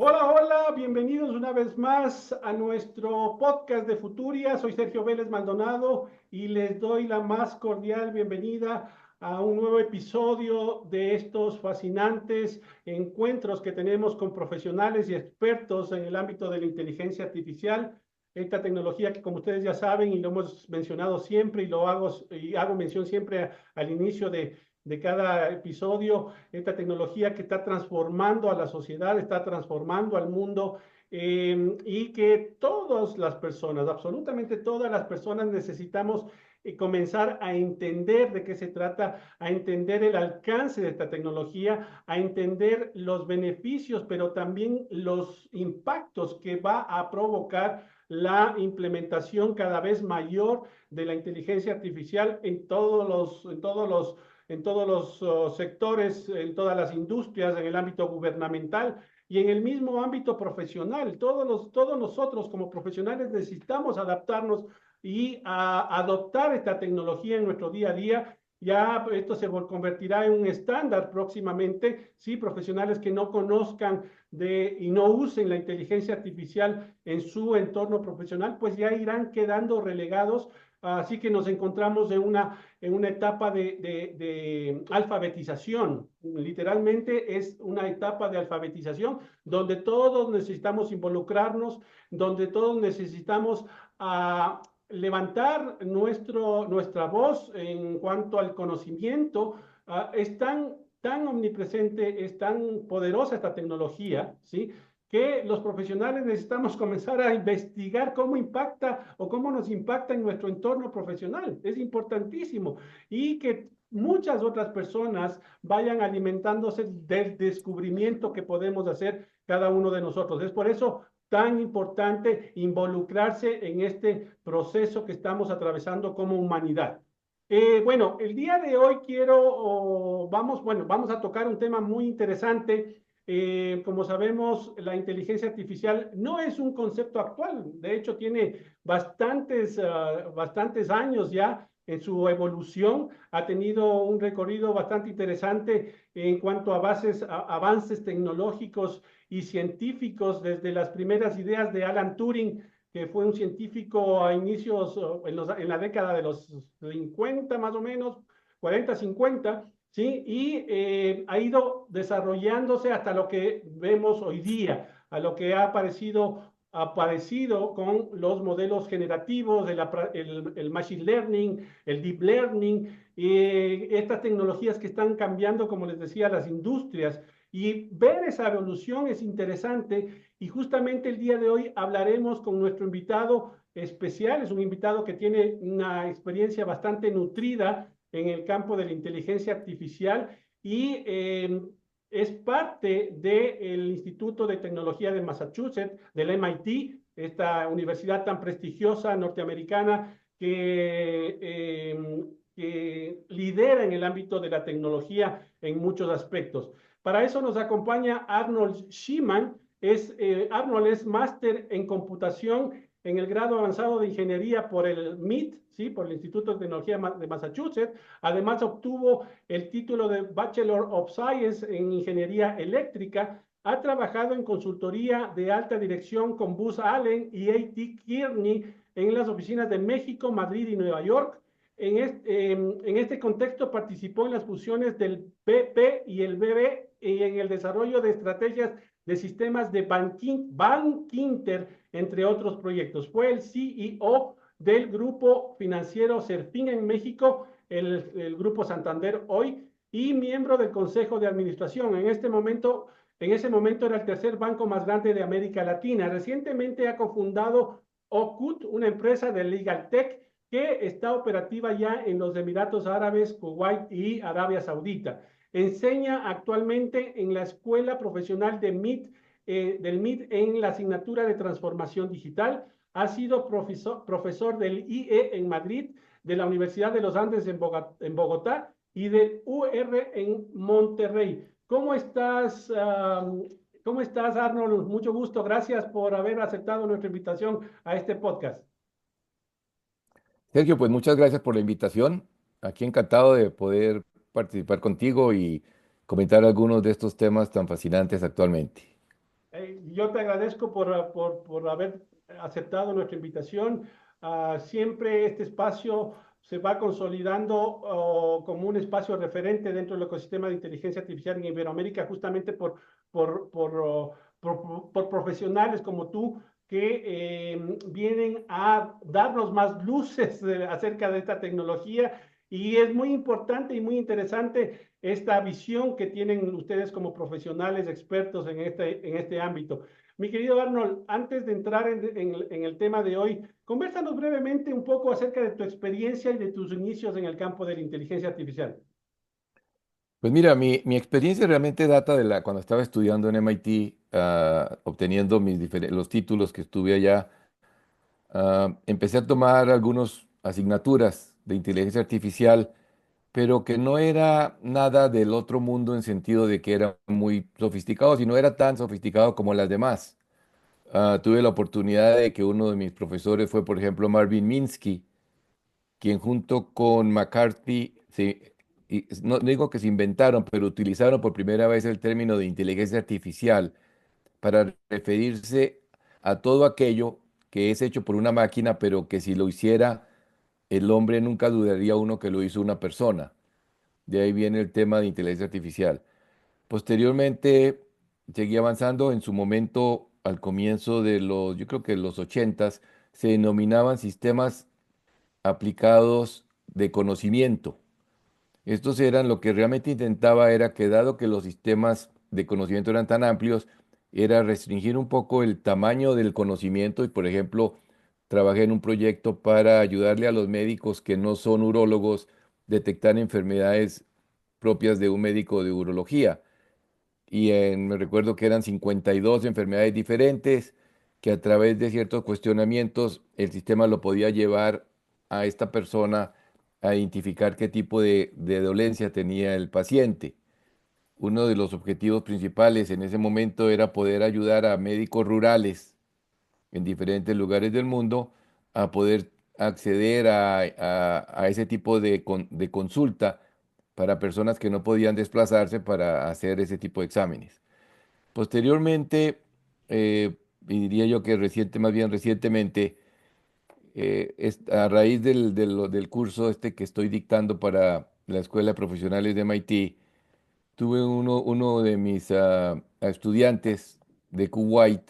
Hola, hola, bienvenidos una vez más a nuestro podcast de Futuria. Soy Sergio Vélez Maldonado y les doy la más cordial bienvenida a un nuevo episodio de estos fascinantes encuentros que tenemos con profesionales y expertos en el ámbito de la inteligencia artificial. Esta tecnología que, como ustedes ya saben y lo hemos mencionado siempre y hago mención siempre al inicio de cada episodio, esta tecnología que está transformando a la sociedad, está transformando al mundo, y que todas las personas, absolutamente todas las personas necesitamos comenzar a entender de qué se trata, a entender el alcance de esta tecnología, a entender los beneficios, pero también los impactos que va a provocar la implementación cada vez mayor de la inteligencia artificial en todos los sectores, en todas las industrias, en el ámbito gubernamental y en el mismo ámbito profesional. Todos nosotros como profesionales necesitamos adaptarnos y adoptar esta tecnología en nuestro día a día. Ya esto se convertirá en un estándar próximamente. Sí, profesionales que no conozcan y no usen la inteligencia artificial en su entorno profesional, pues ya irán quedando relegados. Así que nos encontramos en una etapa de alfabetización. Literalmente es una etapa de alfabetización donde todos necesitamos involucrarnos, donde todos necesitamos levantar nuestra voz en cuanto al conocimiento. Es tan omnipresente, es tan poderosa esta tecnología, ¿sí? Que los profesionales necesitamos comenzar a investigar cómo impacta o cómo nos impacta en nuestro entorno profesional. Es importantísimo. Y que muchas otras personas vayan alimentándose del descubrimiento que podemos hacer cada uno de nosotros. Es por eso tan importante involucrarse en este proceso que estamos atravesando como humanidad. Bueno, el día de hoy vamos a tocar un tema muy interesante. Como sabemos, la inteligencia artificial no es un concepto actual. De hecho, tiene bastantes años ya en su evolución. Ha tenido un recorrido bastante interesante en cuanto a avances tecnológicos y científicos, desde las primeras ideas de Alan Turing, que fue un científico a inicios, en la década de los 50 más o menos, 40, 50, ¿sí? Y ha ido desarrollándose hasta lo que vemos hoy día, a lo que ha aparecido con los modelos generativos, el machine learning, el deep learning, estas tecnologías que están cambiando, como les decía, las industrias. Y ver esa evolución es interesante, y justamente el día de hoy hablaremos con nuestro invitado especial. Es un invitado que tiene una experiencia bastante nutrida en el campo de la inteligencia artificial y es parte del Instituto de Tecnología de Massachusetts, del MIT, esta universidad tan prestigiosa norteamericana que lidera en el ámbito de la tecnología en muchos aspectos. Para eso nos acompaña Arnold Schiman. Arnold es máster en computación en el grado avanzado de ingeniería por el MIT, ¿sí? Por el Instituto de Tecnología de Massachusetts. Además, obtuvo el título de Bachelor of Science en Ingeniería Eléctrica. Ha trabajado en consultoría de alta dirección con Booz Allen y A.T. Kearney en las oficinas de México, Madrid y Nueva York. En este contexto participó en las fusiones del BP y el BB y en el desarrollo de estrategias de sistemas de Bankinter, entre otros proyectos. Fue el CEO del grupo financiero Serfín en México, el grupo Santander hoy, y miembro del Consejo de Administración. En ese momento era el tercer banco más grande de América Latina. Recientemente ha cofundado Ocut, una empresa de Legal Tech que está operativa ya en los Emiratos Árabes, Kuwait y Arabia Saudita. Enseña actualmente en la Escuela Profesional del MIT en la asignatura de Transformación Digital. Ha sido profesor del IE en Madrid, de la Universidad de los Andes en Bogotá y del UR en Monterrey. ¿Cómo estás, Arnold? Mucho gusto. Gracias por haber aceptado nuestra invitación a este podcast. Sergio, pues muchas gracias por la invitación. Aquí encantado de poder participar contigo y comentar algunos de estos temas tan fascinantes actualmente. Yo te agradezco por haber aceptado nuestra invitación. Siempre este espacio se va consolidando como un espacio referente dentro del ecosistema de inteligencia artificial en Iberoamérica, justamente por profesionales como tú que vienen a darnos más luces acerca de esta tecnología. Y es muy importante y muy interesante esta visión que tienen ustedes como profesionales expertos en este ámbito. Mi querido Arnold, antes de entrar en el tema de hoy, conversanos brevemente un poco acerca de tu experiencia y de tus inicios en el campo de la inteligencia artificial. Pues mira, mi experiencia realmente data de cuando estaba estudiando en MIT, obteniendo los títulos que estuve allá. Empecé a tomar algunas asignaturas de inteligencia artificial, pero que no era nada del otro mundo en sentido de que era muy sofisticado, sino era tan sofisticado como las demás. Tuve la oportunidad de que uno de mis profesores fue, por ejemplo, Marvin Minsky, quien junto con McCarthy, no digo que se inventaron, pero utilizaron por primera vez el término de inteligencia artificial para referirse a todo aquello que es hecho por una máquina, pero que si lo hiciera el hombre nunca dudaría uno que lo hizo una persona. De ahí viene el tema de inteligencia artificial. Posteriormente, seguí avanzando. En su momento, al comienzo de yo creo que los ochentas, se denominaban sistemas aplicados de conocimiento. Estos eran lo que realmente intentaba era que dado que los sistemas de conocimiento eran tan amplios, era restringir un poco el tamaño del conocimiento y, por ejemplo, trabajé en un proyecto para ayudarle a los médicos que no son urólogos detectar enfermedades propias de un médico de urología. Me recuerdo que eran 52 enfermedades diferentes, que a través de ciertos cuestionamientos el sistema lo podía llevar a esta persona a identificar qué tipo de dolencia tenía el paciente. Uno de los objetivos principales en ese momento era poder ayudar a médicos rurales en diferentes lugares del mundo a poder acceder a ese tipo de consulta para personas que no podían desplazarse para hacer ese tipo de exámenes. Posteriormente, y diría yo que más bien recientemente, a raíz del curso este que estoy dictando para la Escuela de Profesionales de MIT, tuve uno de mis estudiantes de Kuwait,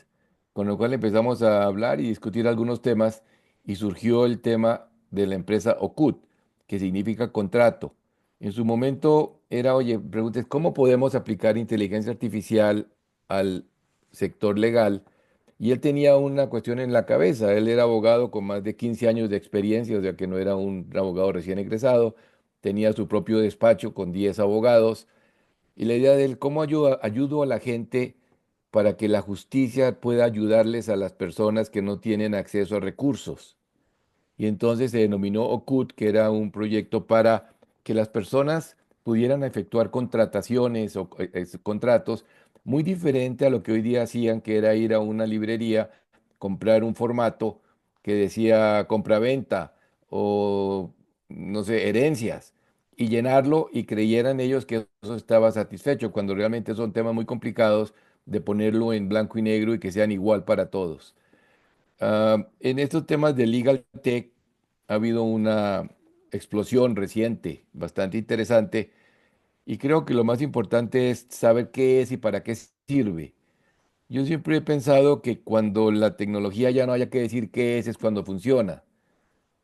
con el cual empezamos a hablar y discutir algunos temas, y surgió el tema de la empresa Okut, que significa contrato. En su momento era, oye, preguntas, ¿cómo podemos aplicar inteligencia artificial al sector legal? Y él tenía una cuestión en la cabeza. Él era abogado con más de 15 años de experiencia, o sea que no era un abogado recién egresado. Tenía su propio despacho con 10 abogados. Y la idea de él, ¿cómo ayudo a la gente para que la justicia pueda ayudarles a las personas que no tienen acceso a recursos? Y entonces se denominó OCUT, que era un proyecto para que las personas pudieran efectuar contrataciones o contratos muy diferente a lo que hoy día hacían, que era ir a una librería, comprar un formato que decía compraventa o, no sé, herencias, y llenarlo y creyeran ellos que eso estaba satisfecho, cuando realmente son temas muy complicados de ponerlo en blanco y negro y que sean igual para todos. En estos temas de Legal Tech ha habido una explosión reciente, bastante interesante, y creo que lo más importante es saber qué es y para qué sirve. Yo siempre he pensado que cuando la tecnología ya no haya que decir qué es cuando funciona.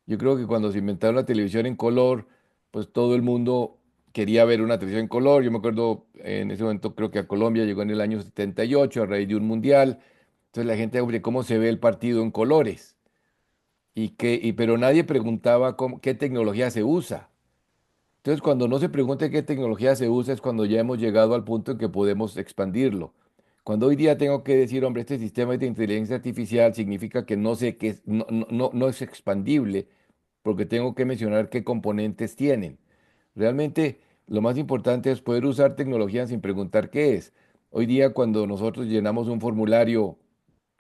Yo creo que cuando se inventaron la televisión en color, pues todo el mundo quería ver una televisión en color. Yo me acuerdo en ese momento, creo que a Colombia llegó en el año 78 a raíz de un mundial. Entonces la gente, hombre, ¿cómo se ve el partido en colores? Pero nadie preguntaba qué tecnología se usa. Entonces, cuando no se pregunta qué tecnología se usa es cuando ya hemos llegado al punto en que podemos expandirlo. Cuando hoy día tengo que decir, hombre, este sistema de inteligencia artificial significa que no sé qué no es expandible, porque tengo que mencionar qué componentes tienen. Realmente, lo más importante es poder usar tecnología sin preguntar qué es. Hoy día, cuando nosotros llenamos un formulario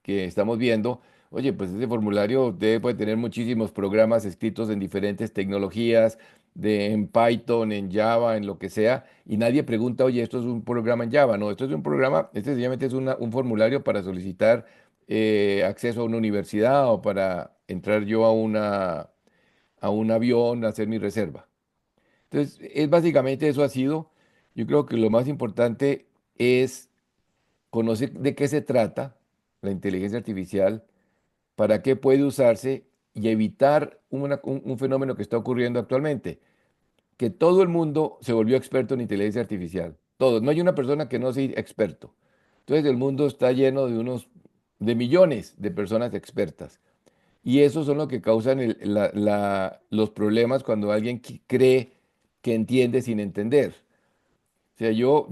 que estamos viendo, oye, pues ese formulario puede tener muchísimos programas escritos en diferentes tecnologías, en Python, en Java, en lo que sea, y nadie pregunta, oye, esto es un programa en Java. No, esto es un programa, este sencillamente es un formulario para solicitar acceso a una universidad o para entrar yo a un avión, a hacer mi reserva. Entonces, es básicamente eso ha sido. Yo creo que lo más importante es conocer de qué se trata la inteligencia artificial, para qué puede usarse y evitar un fenómeno que está ocurriendo actualmente, que todo el mundo se volvió experto en inteligencia artificial. Todos, no hay una persona que no sea experto. Entonces, el mundo está lleno de millones de personas expertas. Y esos son lo que causan los problemas cuando alguien cree que entiende sin entender. O sea, yo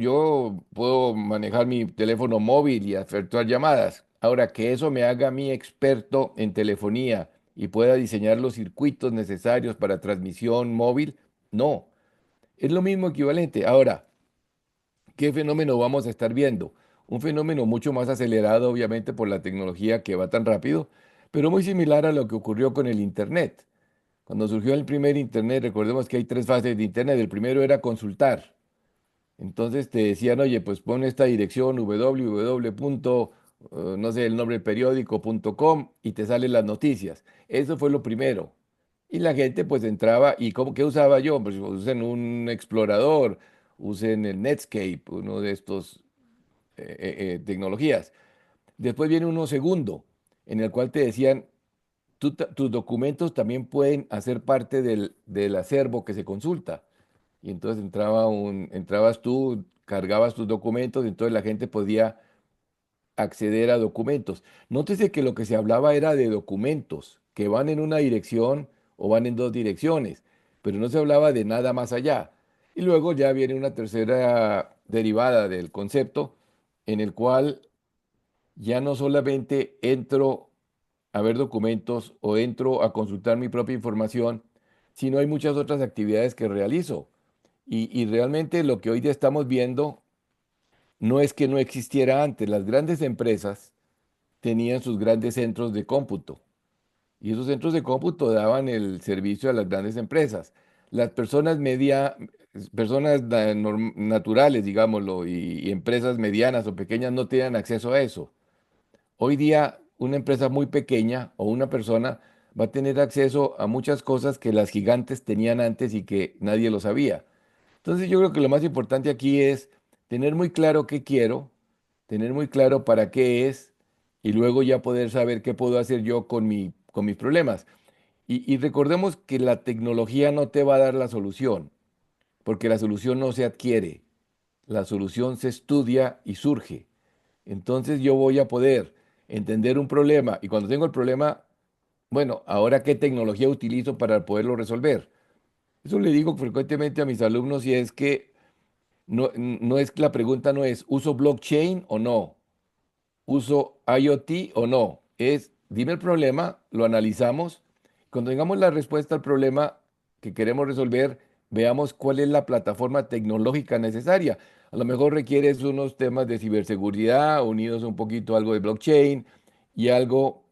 puedo manejar mi teléfono móvil y efectuar llamadas. Ahora, que eso me haga a mí experto en telefonía y pueda diseñar los circuitos necesarios para transmisión móvil, no. Es lo mismo equivalente. Ahora, ¿qué fenómeno vamos a estar viendo? Un fenómeno mucho más acelerado, obviamente, por la tecnología que va tan rápido, pero muy similar a lo que ocurrió con el Internet. Cuando surgió el primer Internet, recordemos que hay tres fases de Internet. El primero era consultar. Entonces te decían, oye, pues pon esta dirección www. No sé, el nombre del periódico.com y te salen las noticias. Eso fue lo primero. Y la gente pues entraba y ¿cómo que usaba yo? Pues usen un explorador, usen el Netscape, uno de estos tecnologías. Después viene uno segundo, en el cual te decían, tus documentos también pueden hacer parte del acervo que se consulta. Y entonces entrabas tú, cargabas tus documentos, y entonces la gente podía acceder a documentos. Nótese que lo que se hablaba era de documentos que van en una dirección o van en dos direcciones, pero no se hablaba de nada más allá. Y luego ya viene una tercera derivada del concepto en el cual ya no solamente entro a ver documentos o entro a consultar mi propia información, sino hay muchas otras actividades que realizo. Y realmente lo que hoy día estamos viendo no es que no existiera antes. Las grandes empresas tenían sus grandes centros de cómputo y esos centros de cómputo daban el servicio a las grandes empresas. Las personas naturales, digámoslo, y empresas medianas o pequeñas no tenían acceso a eso. Hoy día una empresa muy pequeña o una persona va a tener acceso a muchas cosas que las gigantes tenían antes y que nadie lo sabía. Entonces yo creo que lo más importante aquí es tener muy claro qué quiero, tener muy claro para qué es y luego ya poder saber qué puedo hacer yo con mis problemas. Y recordemos que la tecnología no te va a dar la solución, porque la solución no se adquiere, la solución se estudia y surge. Entonces yo voy a poder entender un problema y cuando tengo el problema, bueno, ahora qué tecnología utilizo para poderlo resolver. Eso le digo frecuentemente a mis alumnos y es que no es la pregunta no es ¿uso blockchain o no? ¿Uso IoT o no? Es dime el problema, lo analizamos. Cuando tengamos la respuesta al problema que queremos resolver, veamos cuál es la plataforma tecnológica necesaria. A lo mejor requieres unos temas de ciberseguridad, unidos un poquito a algo de blockchain y algo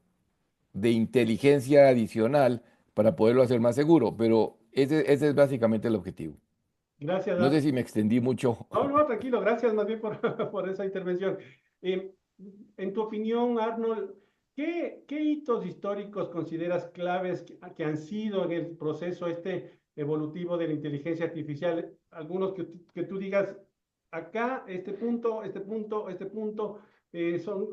de inteligencia adicional para poderlo hacer más seguro, pero ese es básicamente el objetivo. Gracias, No sé Arnold. si me extendí mucho. No, no, tranquilo, gracias más bien por, por esa intervención. Eh, en tu opinión, Arnold, ¿qué hitos históricos consideras claves que han sido en el proceso este evolutivo de la inteligencia artificial? Algunos que tú digas, acá, este punto, este punto,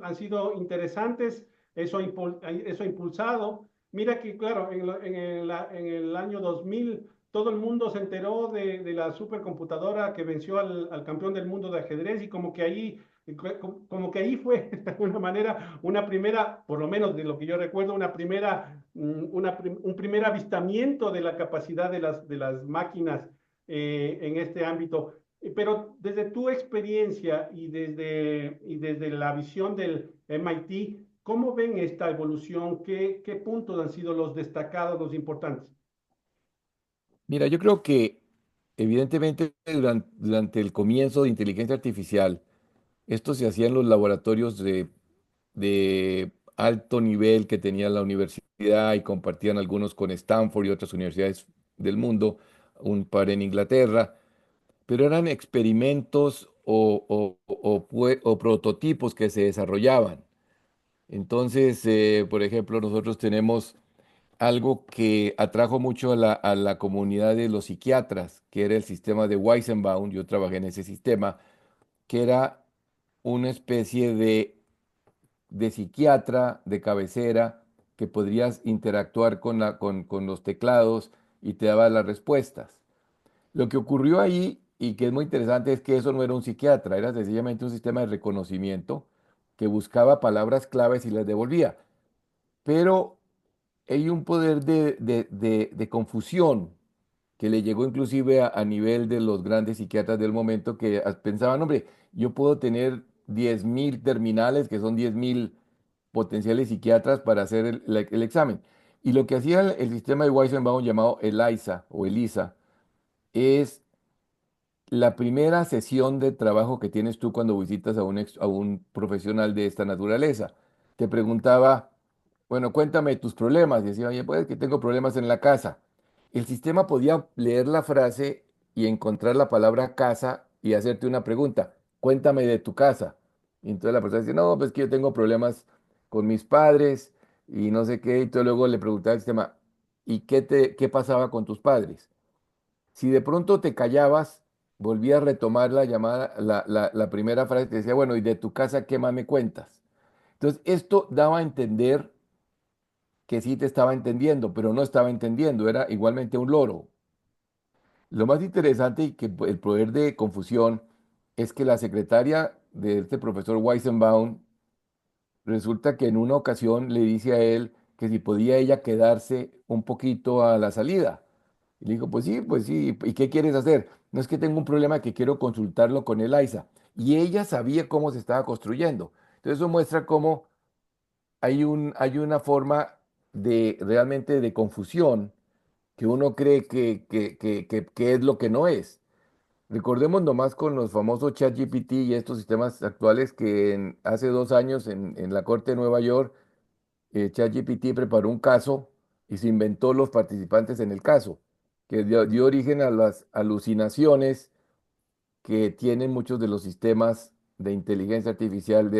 han sido interesantes, eso ha impulsado. Mira que, claro, en el año 2000 todo el mundo se enteró de la supercomputadora que venció al campeón del mundo de ajedrez y como que ahí fue de alguna manera una primera, por lo menos de lo que yo recuerdo, un primer avistamiento de la capacidad de las máquinas en este ámbito. Pero desde tu experiencia y desde la visión del MIT, ¿cómo ven esta evolución? ¿Qué puntos han sido los destacados, los importantes? Mira, yo creo que evidentemente durante el comienzo de inteligencia artificial, esto se hacía en los laboratorios de alto nivel que tenía la universidad y compartían algunos con Stanford y otras universidades del mundo, un par en Inglaterra, pero eran experimentos o prototipos que se desarrollaban. Entonces, por ejemplo, nosotros tenemos algo que atrajo mucho a la comunidad de los psiquiatras, que era el sistema de Weizenbaum. Yo trabajé en ese sistema, que era una especie de psiquiatra de cabecera que podrías interactuar con los teclados y te daba las respuestas. Lo que ocurrió ahí, y que es muy interesante, es que eso no era un psiquiatra, era sencillamente un sistema de reconocimiento que buscaba palabras claves y las devolvía. Pero hay un poder de confusión que le llegó inclusive a nivel de los grandes psiquiatras del momento que pensaban, hombre, yo puedo tener 10.000 terminales, que son 10.000 potenciales psiquiatras para hacer el examen. Y lo que hacía el sistema de Weizenbaum llamado ELISA o ELISA es la primera sesión de trabajo que tienes tú cuando visitas a un profesional de esta naturaleza. Te preguntaba, bueno, cuéntame tus problemas. Decía, oye, pues que tengo problemas en la casa. El sistema podía leer la frase y encontrar la palabra casa y hacerte una pregunta. Cuéntame de tu casa. Y entonces la persona dice, no, pues que yo tengo problemas con mis padres y no sé qué. Y tú luego le preguntaba al sistema, ¿y qué pasaba con tus padres? Si de pronto te callabas, volvía a retomar la llamada, la primera frase, te decía, bueno, ¿y de tu casa qué más me cuentas? Entonces, esto daba a entender que sí te estaba entendiendo, pero no estaba entendiendo, era igualmente un loro. Lo más interesante y que el poder de confusión es que la secretaria de este profesor Weizenbaum resulta que en una ocasión le dice a él que si podía ella quedarse un poquito a la salida. Y le dijo, pues sí, ¿y qué quieres hacer? No es que tengo un problema que quiero consultarlo con Eliza. Y ella sabía cómo se estaba construyendo. Entonces eso muestra cómo hay una forma de realmente de confusión que uno cree que es lo que no es. Recordemos nomás con los famosos ChatGPT y estos sistemas actuales que hace 2 años en la Corte de Nueva York, ChatGPT preparó un caso y se inventó los participantes en el caso, que dio origen a las alucinaciones que tienen muchos de los sistemas de inteligencia artificial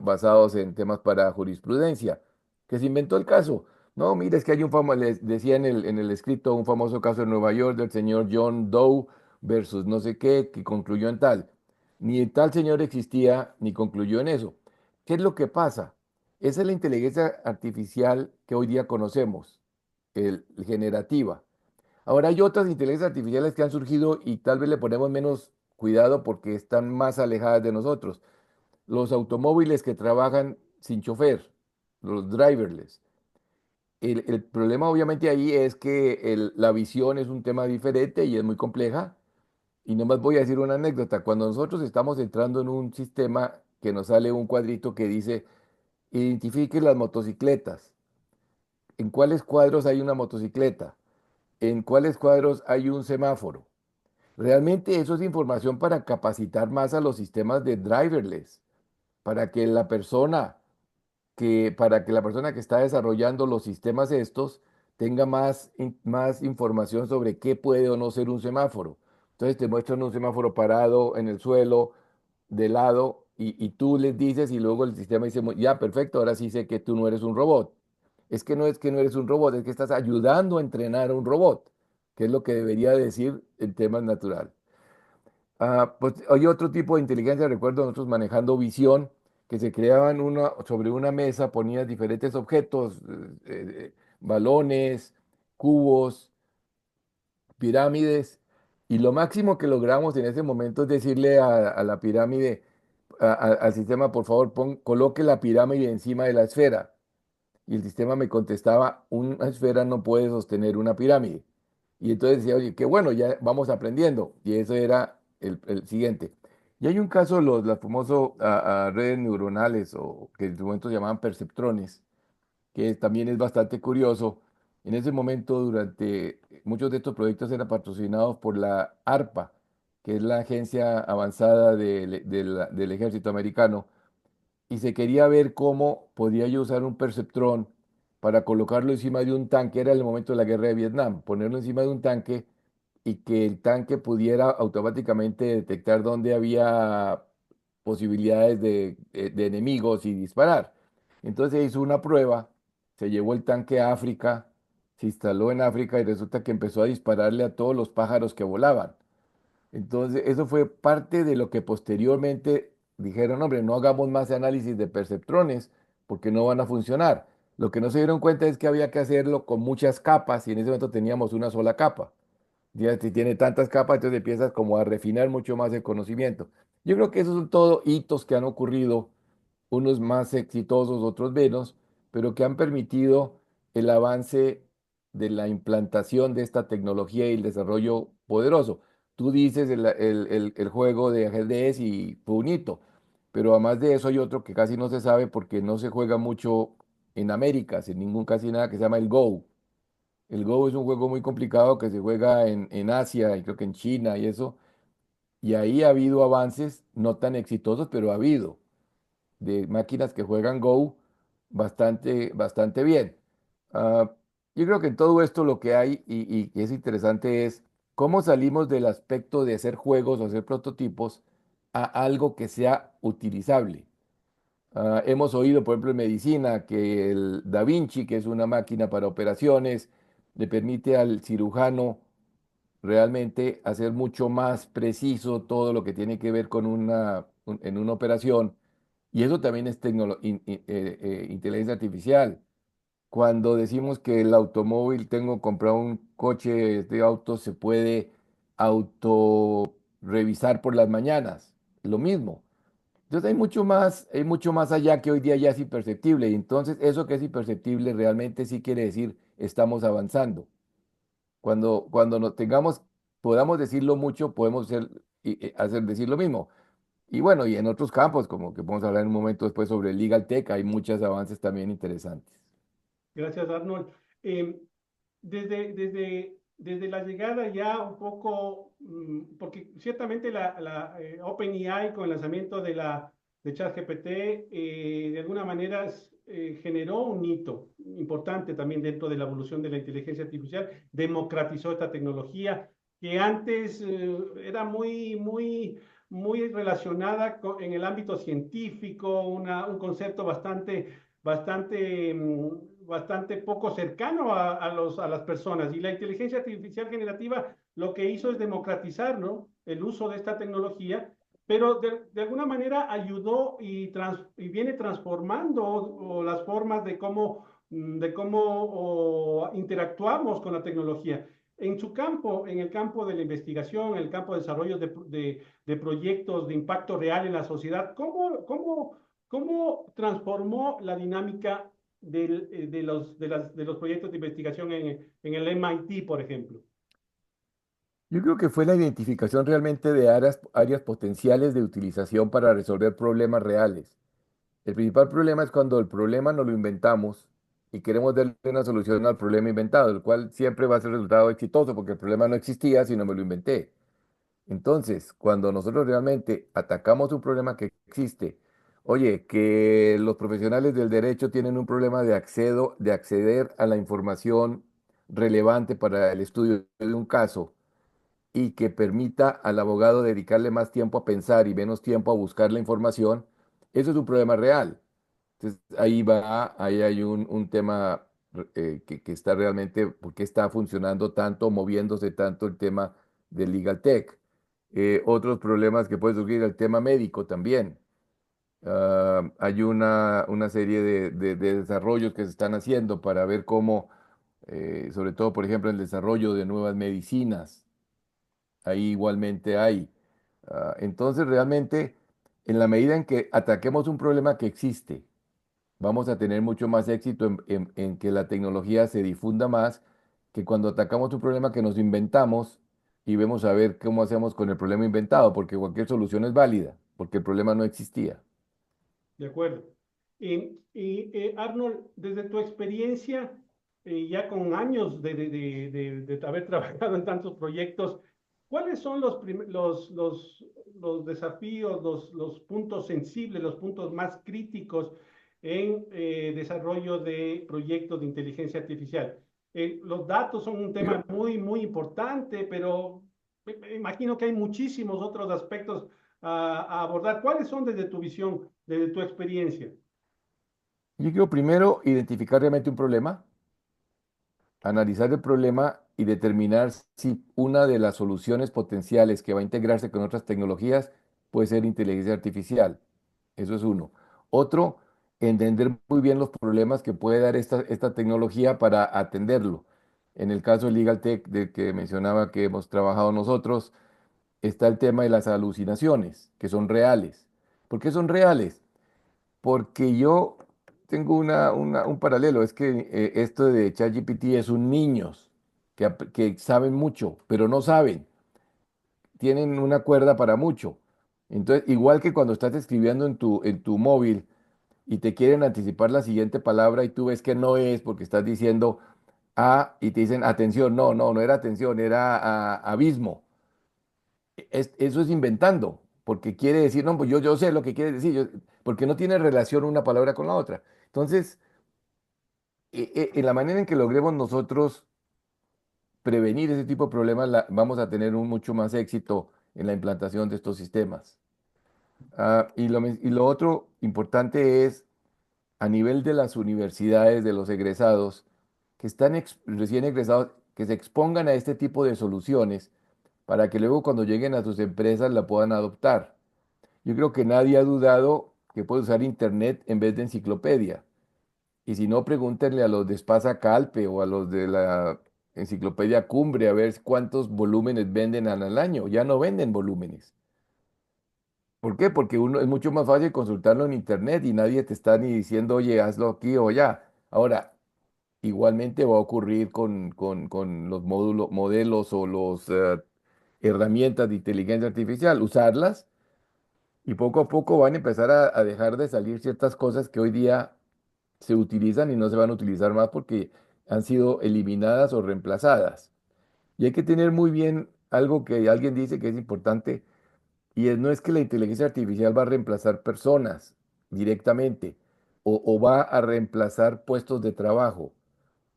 basados en temas para jurisprudencia, que se inventó el caso. No, mira, es que hay les decía en el escrito, un famoso caso en Nueva York del señor John Doe versus no sé qué, que concluyó en tal. Ni tal señor existía, ni concluyó en eso. ¿Qué es lo que pasa? Esa es la inteligencia artificial que hoy día conocemos, generativa. Ahora hay otras inteligencias artificiales que han surgido y tal vez le ponemos menos cuidado porque están más alejadas de nosotros. Los automóviles que trabajan sin chofer, los driverless. El problema obviamente ahí es que la visión es un tema diferente y es muy compleja. Y nomás voy a decir una anécdota. Cuando nosotros estamos entrando en un sistema que nos sale un cuadrito que dice, identifique las motocicletas. ¿En cuáles cuadros hay una motocicleta? ¿En cuáles cuadros hay un semáforo? Realmente eso es información para capacitar más a los sistemas de driverless, para que la persona para que la persona que está desarrollando los sistemas estos tenga más información sobre qué puede o no ser un semáforo. Entonces te muestran un semáforo parado en el suelo, de lado, y tú les dices y luego el sistema dice, ya, perfecto, ahora sí sé que tú no eres un robot. Es que no eres un robot, es que estás ayudando a entrenar a un robot, que es lo que debería decir el tema natural. Pues hay otro tipo de inteligencia, recuerdo nosotros manejando visión, que se creaban sobre una mesa, ponías diferentes objetos, balones, cubos, pirámides, y lo máximo que logramos en ese momento es decirle a la pirámide, al sistema, por favor, coloque la pirámide encima de la esfera. Y el sistema me contestaba, una esfera no puede sostener una pirámide. Y entonces decía, oye, qué bueno, ya vamos aprendiendo. Y eso era el siguiente. Y hay un caso, las famosas redes neuronales, o que en su momento se llamaban perceptrones, que también es bastante curioso. En ese momento, durante muchos de estos proyectos eran patrocinados por la ARPA, que es la agencia avanzada del ejército americano, y se quería ver cómo podía yo usar un perceptrón para colocarlo encima de un tanque. Era el momento de la guerra de Vietnam, ponerlo encima de un tanque y que el tanque pudiera automáticamente detectar dónde había posibilidades de enemigos y disparar. Entonces hizo una prueba, se llevó el tanque a África, se instaló en África y resulta que empezó a dispararle a todos los pájaros que volaban. Entonces, eso fue parte de lo que posteriormente dijeron, hombre, no hagamos más análisis de perceptrones porque no van a funcionar. Lo que no se dieron cuenta es que había que hacerlo con muchas capas y en ese momento teníamos una sola capa. Ya si tiene tantas capas, entonces empiezas como a refinar mucho más el conocimiento. Yo creo que esos son todos hitos que han ocurrido, unos más exitosos, otros menos, pero que han permitido el avance de la implantación de esta tecnología y el desarrollo poderoso. Tú dices el juego de ajedrez y fue un hito, pero además de eso hay otro que casi no se sabe porque no se juega mucho en América, sin ningún casi nada, que se llama el Go. El Go es un juego muy complicado que se juega en Asia y creo que en China y eso. Y ahí ha habido avances no tan exitosos, pero ha habido de máquinas que juegan Go bastante bien. Ah, yo creo que en todo esto lo que hay y que es interesante es cómo salimos del aspecto de hacer juegos o hacer prototipos a algo que sea utilizable. Hemos oído, por ejemplo, en medicina que el Da Vinci, que es una máquina para operaciones, le permite al cirujano realmente hacer mucho más preciso todo lo que tiene que ver con en una operación. Y eso también es inteligencia artificial. Cuando decimos que el automóvil, tengo comprado un coche de auto, se puede auto revisar por las mañanas, lo mismo. Entonces hay mucho más allá que hoy día ya es imperceptible. Y entonces eso que es imperceptible realmente sí quiere decir estamos avanzando. Cuando nos tengamos, podamos decirlo mucho, podemos decir lo mismo. Y bueno, y en otros campos, como que vamos a hablar en un momento después sobre el Legal Tech, hay muchos avances también interesantes. Gracias, Arnold. Eh, desde la llegada ya un poco, porque ciertamente la OpenAI con el lanzamiento de ChatGPT, de alguna manera generó un hito importante también dentro de la evolución de la inteligencia artificial, democratizó esta tecnología que antes era muy relacionada en el ámbito científico, un concepto bastante poco cercano a las personas. Y la inteligencia artificial generativa lo que hizo es democratizar, ¿no?, el uso de esta tecnología, pero de alguna manera ayudó y viene transformando las formas de cómo interactuamos con la tecnología. En su campo, en el campo de la investigación, en el campo de desarrollo de proyectos de impacto real en la sociedad, ¿cómo transformó la dinámica de los proyectos de investigación en el MIT, por ejemplo? Yo creo que fue la identificación realmente de áreas potenciales de utilización para resolver problemas reales. El principal problema es cuando el problema no lo inventamos y queremos darle una solución al problema inventado, el cual siempre va a ser resultado exitoso porque el problema no existía, sino me lo inventé. Entonces, cuando nosotros realmente atacamos un problema que existe, oye, que los profesionales del derecho tienen un problema de acceder a la información relevante para el estudio de un caso y que permita al abogado dedicarle más tiempo a pensar y menos tiempo a buscar la información, eso es un problema real. Entonces, ahí hay un tema que está realmente, ¿por qué está funcionando tanto, moviéndose tanto el tema del legal tech? Otros problemas que puede surgir, el tema médico también. Hay una serie de desarrollos que se están haciendo para ver cómo, sobre todo, por ejemplo, el desarrollo de nuevas medicinas, ahí igualmente hay. Entonces, realmente, en la medida en que ataquemos un problema que existe, vamos a tener mucho más éxito en que la tecnología se difunda más que cuando atacamos un problema que nos inventamos y vemos a ver cómo hacemos con el problema inventado, porque cualquier solución es válida, porque el problema no existía. De acuerdo. Arnold, desde tu experiencia, ya con años de haber trabajado en tantos proyectos, ¿cuáles son los desafíos, los puntos sensibles, los puntos más críticos en desarrollo de proyectos de inteligencia artificial? Los datos son un tema muy, muy importante, pero me imagino que hay muchísimos otros aspectos a abordar. ¿Cuáles son desde tu visión, desde tu experiencia? Yo quiero primero identificar realmente un problema, analizar el problema y determinar si una de las soluciones potenciales que va a integrarse con otras tecnologías puede ser inteligencia artificial. Eso es uno. Otro, entender muy bien los problemas que puede dar esta tecnología para atenderlo. En el caso del Legal Tech del que mencionaba que hemos trabajado nosotros, está el tema de las alucinaciones, que son reales. ¿Por qué son reales? Porque yo tengo un paralelo, es que esto de ChatGPT es un niños que saben mucho, pero no saben, tienen una cuerda para mucho. Entonces, igual que cuando estás escribiendo en tu móvil y te quieren anticipar la siguiente palabra y tú ves que no es porque estás diciendo y te dicen atención, no, no, no era atención, era abismo. Eso es inventando, porque quiere decir, no, pues yo sé lo que quiere decir, porque no tiene relación una palabra con la otra. Entonces, en la manera en que logremos nosotros prevenir ese tipo de problemas, vamos a tener un mucho más éxito en la implantación de estos sistemas. Y lo otro importante es, a nivel de las universidades, de los egresados, que están recién egresados, que se expongan a este tipo de soluciones para que luego cuando lleguen a sus empresas la puedan adoptar. Yo creo que nadie ha dudado que puede usar Internet en vez de enciclopedia. Y si no, pregúntenle a los de Espasa Calpe o a los de la Enciclopedia Cumbre a ver cuántos volúmenes venden al año. Ya no venden volúmenes. ¿Por qué? Porque uno es mucho más fácil consultarlo en Internet y nadie te está ni diciendo, oye, hazlo aquí o allá. Ahora, igualmente va a ocurrir con los modelos o las herramientas de inteligencia artificial. Usarlas y poco a poco van a empezar a dejar de salir ciertas cosas que hoy día se utilizan y no se van a utilizar más porque han sido eliminadas o reemplazadas. Y hay que tener muy bien algo que alguien dice que es importante, y no es que la inteligencia artificial va a reemplazar personas directamente o va a reemplazar puestos de trabajo.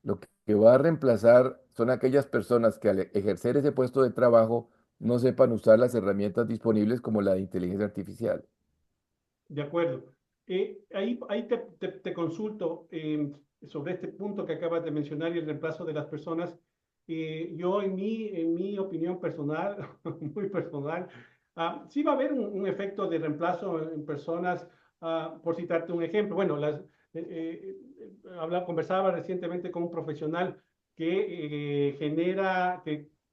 Lo que va a reemplazar son aquellas personas que al ejercer ese puesto de trabajo no sepan usar las herramientas disponibles como la de inteligencia artificial. De acuerdo. Ahí te consulto sobre este punto que acabas de mencionar y el reemplazo de las personas. Yo, en mi opinión personal, muy personal, sí va a haber un efecto de reemplazo en personas, por citarte un ejemplo. Bueno, conversaba recientemente con un profesional que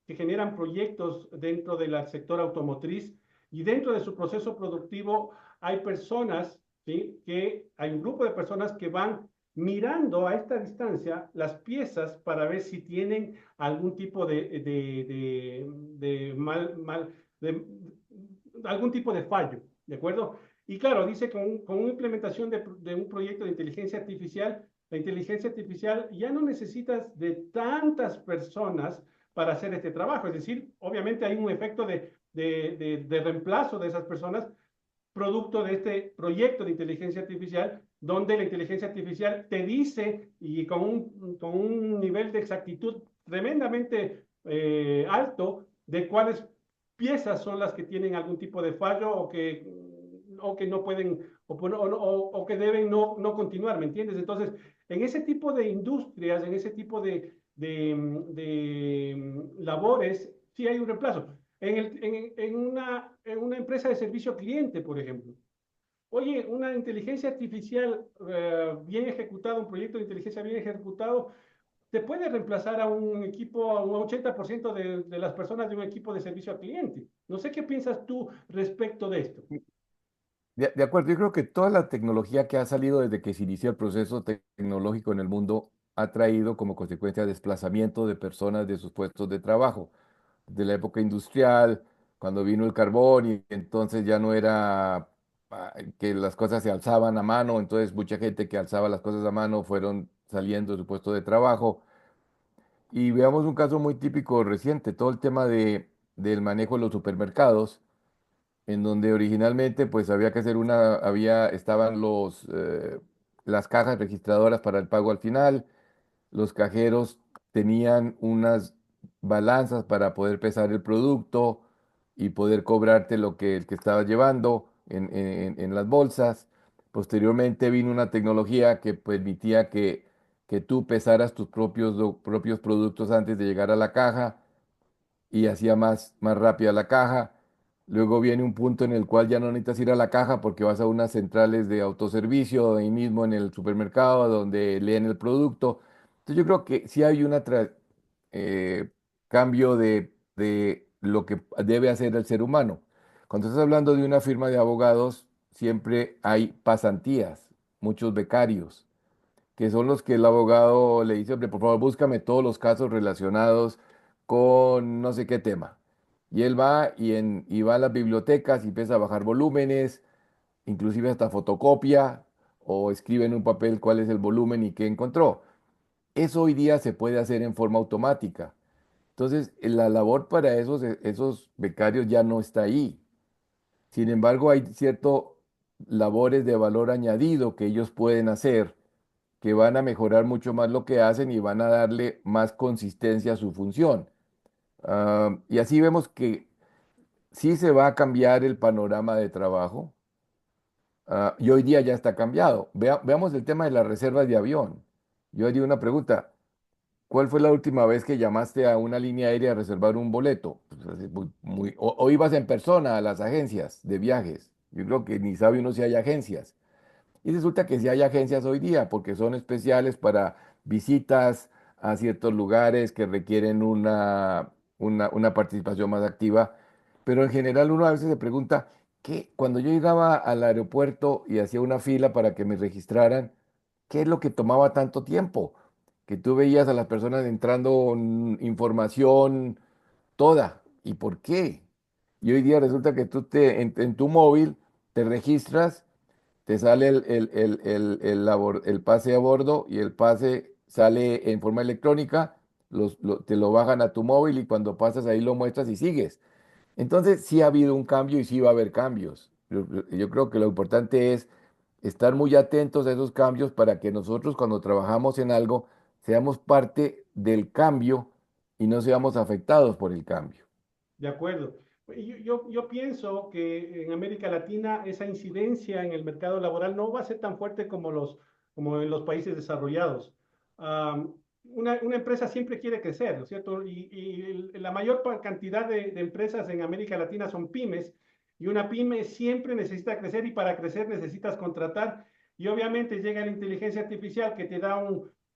generan proyectos dentro del sector automotriz y dentro de su proceso productivo hay personas, ¿sí? Hay un grupo de personas que van mirando a esta distancia las piezas para ver si tienen algún tipo de algún tipo de fallo, ¿de acuerdo? Y claro, dice con una implementación de un proyecto de inteligencia artificial, la inteligencia artificial ya no necesitas de tantas personas para hacer este trabajo. Es decir, obviamente hay un efecto de reemplazo de esas personas, producto de este proyecto de inteligencia artificial, donde la inteligencia artificial te dice y con un nivel de exactitud tremendamente alto de cuáles piezas son las que tienen algún tipo de fallo o que no pueden o que deben no continuar, ¿me entiendes? Entonces, en ese tipo de industrias, en ese tipo de labores, sí hay un reemplazo en una empresa de servicio al cliente, por ejemplo. Oye, una inteligencia artificial bien ejecutada, un proyecto de inteligencia bien ejecutado, te puede reemplazar a un equipo, a un 80% de las personas de un equipo de servicio al cliente. No sé qué piensas tú respecto de esto. De acuerdo, yo creo que toda la tecnología que ha salido desde que se inició el proceso tecnológico en el mundo ha traído como consecuencia desplazamiento de personas de sus puestos de trabajo. De la época industrial, cuando vino el carbón y entonces ya no era que las cosas se alzaban a mano, entonces mucha gente que alzaba las cosas a mano fueron saliendo de su puesto de trabajo. Y veamos un caso muy típico reciente, todo el tema del manejo de los supermercados. en donde originalmente pues había que hacer estaban las cajas registradoras para el pago al final, los cajeros tenían unas balanzas para poder pesar el producto y poder cobrarte el que estabas llevando en las bolsas. Posteriormente vino una tecnología que permitía que tú pesaras tus propios productos antes de llegar a la caja y hacía más rápida la caja. Luego viene un punto en el cual ya no necesitas ir a la caja porque vas a unas centrales de autoservicio ahí mismo en el supermercado donde leen el producto. Entonces yo creo que sí hay eh, cambio de lo que debe hacer el ser humano. Cuando estás hablando de una firma de abogados, siempre hay pasantías, muchos becarios que son los que el abogado le dice, hombre, por favor, búscame todos los casos relacionados con no sé qué tema. Y él va y va a las bibliotecas y empieza a bajar volúmenes, inclusive hasta fotocopia o escribe en un papel cuál es el volumen y qué encontró. Eso hoy día se puede hacer en forma automática. Entonces, la labor para esos becarios ya no está ahí. Sin embargo, hay cierto labores de valor añadido que ellos pueden hacer que van a mejorar mucho más lo que hacen y van a darle más consistencia a su función. Y así vemos que sí se va a cambiar el panorama de trabajo, y hoy día ya está cambiado. Veamos el tema de las reservas de avión. Yo haría una pregunta. ¿Cuál fue la última vez que llamaste a una línea aérea a reservar un boleto? Pues, así, o ibas en persona a las agencias de viajes. Yo creo que ni sabe uno si hay agencias. Y resulta que sí hay agencias hoy día, porque son especiales para visitas a ciertos lugares que requieren una participación más activa. Pero en general uno a veces se pregunta, ¿qué? Cuando yo llegaba al aeropuerto y hacía una fila para que me registraran, ¿qué es lo que tomaba tanto tiempo? Que tú veías a las personas entrando información toda. ¿Y por qué? Y hoy día resulta que en tu móvil te registras, te sale el pase a bordo y el pase sale en forma electrónica, te lo bajan a tu móvil y cuando pasas ahí lo muestras y sigues. Entonces sí ha habido un cambio y sí va a haber cambios. Yo creo que lo importante es estar muy atentos a esos cambios para que nosotros cuando trabajamos en algo seamos parte del cambio y no seamos afectados por el cambio. De acuerdo. Yo pienso que en América Latina esa incidencia en el mercado laboral no va a ser tan fuerte como en los países desarrollados. Una empresa siempre quiere crecer, ¿no es cierto? Y la mayor cantidad de empresas en América Latina son pymes, y una pyme siempre necesita crecer, y para crecer necesitas contratar. Y obviamente llega la inteligencia artificial que te da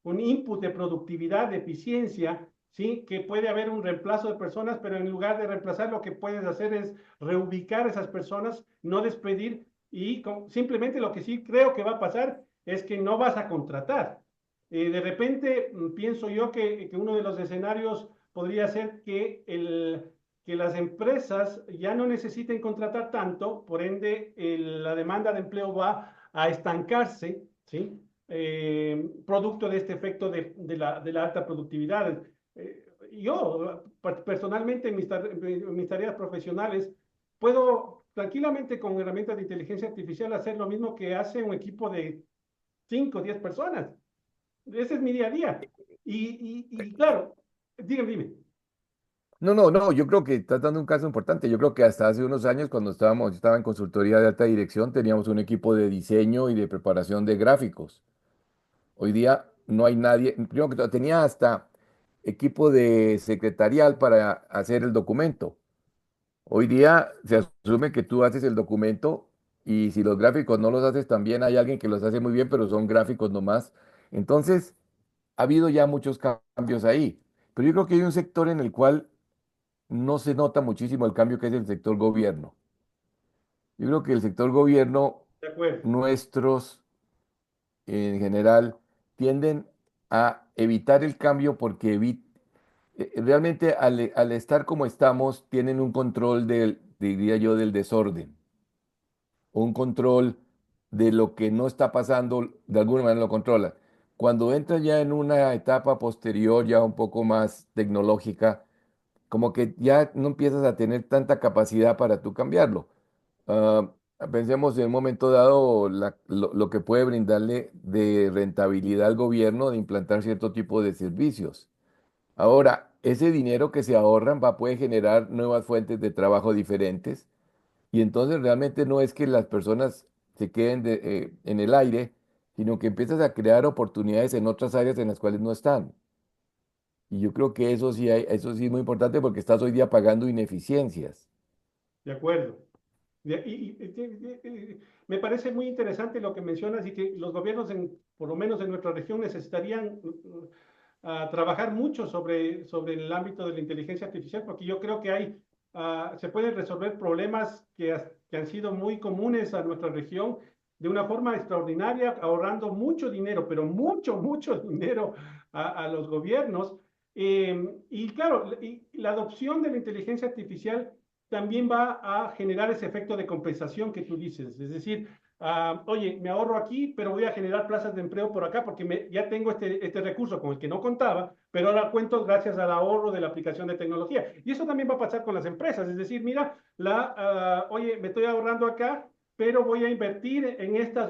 un input de productividad, de eficiencia, ¿sí? Que puede haber un reemplazo de personas, pero en lugar de reemplazar, lo que puedes hacer es reubicar a esas personas, no despedir, y simplemente lo que sí creo que va a pasar es que no vas a contratar. De repente, pienso yo que uno de los escenarios podría ser que las empresas ya no necesiten contratar tanto, por ende la demanda de empleo va a estancarse, ¿sí? Producto de este efecto de la alta productividad. Yo personalmente en mis tareas profesionales puedo tranquilamente con herramientas de inteligencia artificial hacer lo mismo que hace un equipo de 5 o 10 personas. Ese es mi día a día. Y claro, dime. No, no, no, yo creo que estás dando un caso importante. Yo creo que hasta hace unos años, cuando yo estaba en consultoría de alta dirección, teníamos un equipo de diseño y de preparación de gráficos. Hoy día no hay nadie, primero que todo, tenía hasta equipo de secretarial para hacer el documento. Hoy día se asume que tú haces el documento y si los gráficos no los haces también hay alguien que los hace muy bien, pero son gráficos nomás. Entonces, ha habido ya muchos cambios ahí. Pero yo creo que hay un sector en el cual no se nota muchísimo el cambio que es el sector gobierno. Yo creo que el sector gobierno, De acuerdo. nuestros en general, tienden a evitar el cambio porque realmente al estar como estamos, tienen un control diría yo, del desorden, un control de lo que no está pasando, de alguna manera lo controlan. Cuando entras ya en una etapa posterior, ya un poco más tecnológica, como que ya no empiezas a tener tanta capacidad para tú cambiarlo. Ah, pensemos en un momento dado lo que puede brindarle de rentabilidad al gobierno de implantar cierto tipo de servicios. Ahora, ese dinero que se ahorran puede generar nuevas fuentes de trabajo diferentes y entonces realmente no es que las personas se queden en el aire, sino que empiezas a crear oportunidades en otras áreas en las cuales no están. Y yo creo que eso sí es muy importante porque estás hoy día pagando ineficiencias. De acuerdo. Me parece muy interesante lo que mencionas y que los gobiernos, por lo menos en nuestra región, necesitarían a trabajar mucho sobre el ámbito de la inteligencia artificial, porque yo creo que se pueden resolver problemas que han sido muy comunes a nuestra región de una forma extraordinaria, ahorrando mucho dinero, pero mucho, mucho dinero a los gobiernos. Y claro, la adopción de la inteligencia artificial también va a generar ese efecto de compensación que tú dices. Es decir, oye, me ahorro aquí, pero voy a generar plazas de empleo por acá porque ya tengo este recurso con el que no contaba, pero ahora cuento gracias al ahorro de la aplicación de tecnología. Y eso también va a pasar con las empresas. Es decir, mira, oye, me estoy ahorrando acá, pero voy a invertir en en estos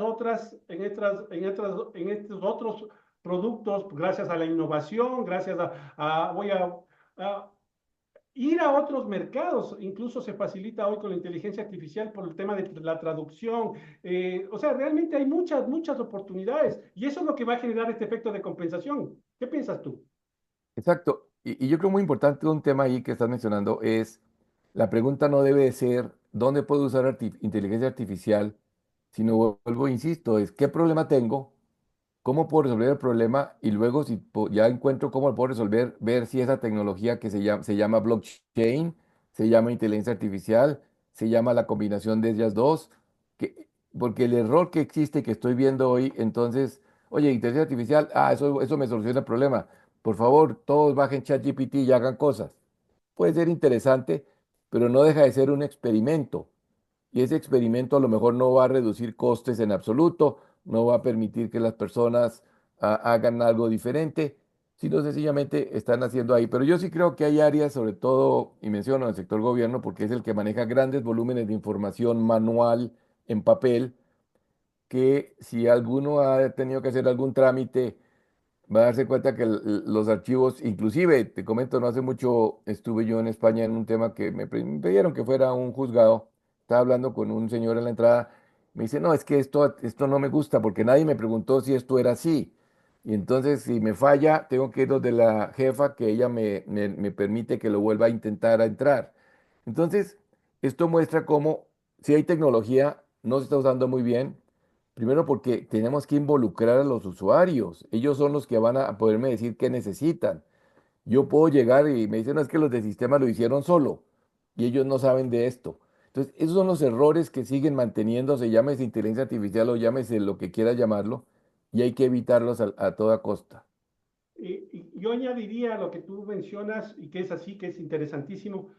otros productos gracias a la innovación, gracias voy a ir a otros mercados, incluso se facilita hoy con la inteligencia artificial por el tema de la traducción. O sea, realmente hay muchas, muchas oportunidades y eso es lo que va a generar este efecto de compensación. ¿Qué piensas tú? Exacto. Y yo creo muy importante un tema ahí que estás mencionando es, la pregunta no debe de ser, ¿dónde puedo usar inteligencia artificial? Sino, vuelvo, insisto, es, ¿qué problema tengo? ¿Cómo puedo resolver el problema? Y luego, si ya encuentro cómo lo puedo resolver, ver si esa tecnología que se llama blockchain, se llama inteligencia artificial, se llama la combinación de ellas dos, que, porque el error que existe, que estoy viendo hoy, entonces, oye, inteligencia artificial, eso me soluciona el problema. Por favor, todos bajen ChatGPT y hagan cosas. Puede ser interesante, pero no deja de ser un experimento. Y ese experimento a lo mejor no va a reducir costes en absoluto, no va a permitir que las personas hagan algo diferente, sino sencillamente están haciendo ahí. Pero yo sí creo que hay áreas, sobre todo, y menciono el sector gobierno, porque es el que maneja grandes volúmenes de información manual en papel, que si alguno ha tenido que hacer algún trámite, va a darse cuenta que los archivos, inclusive, te comento, no hace mucho estuve yo en España en un tema que me pidieron que fuera a un juzgado. Estaba hablando con un señor en la entrada. Me dice, no, es que esto no me gusta porque nadie me preguntó si esto era así. Y entonces, si me falla, tengo que ir donde la jefa, que ella me permite que lo vuelva a intentar a entrar. Entonces, esto muestra cómo, si hay tecnología, no se está usando muy bien. Primero porque tenemos que involucrar a los usuarios. Ellos son los que van a poderme decir qué necesitan. Yo puedo llegar y me dicen, no, es que los de sistema lo hicieron solo y ellos no saben de esto. Entonces, esos son los errores que siguen manteniéndose, llámese inteligencia artificial o llámese lo que quiera llamarlo, y hay que evitarlos a toda costa. Y yo añadiría lo que tú mencionas y que es así, que es interesantísimo,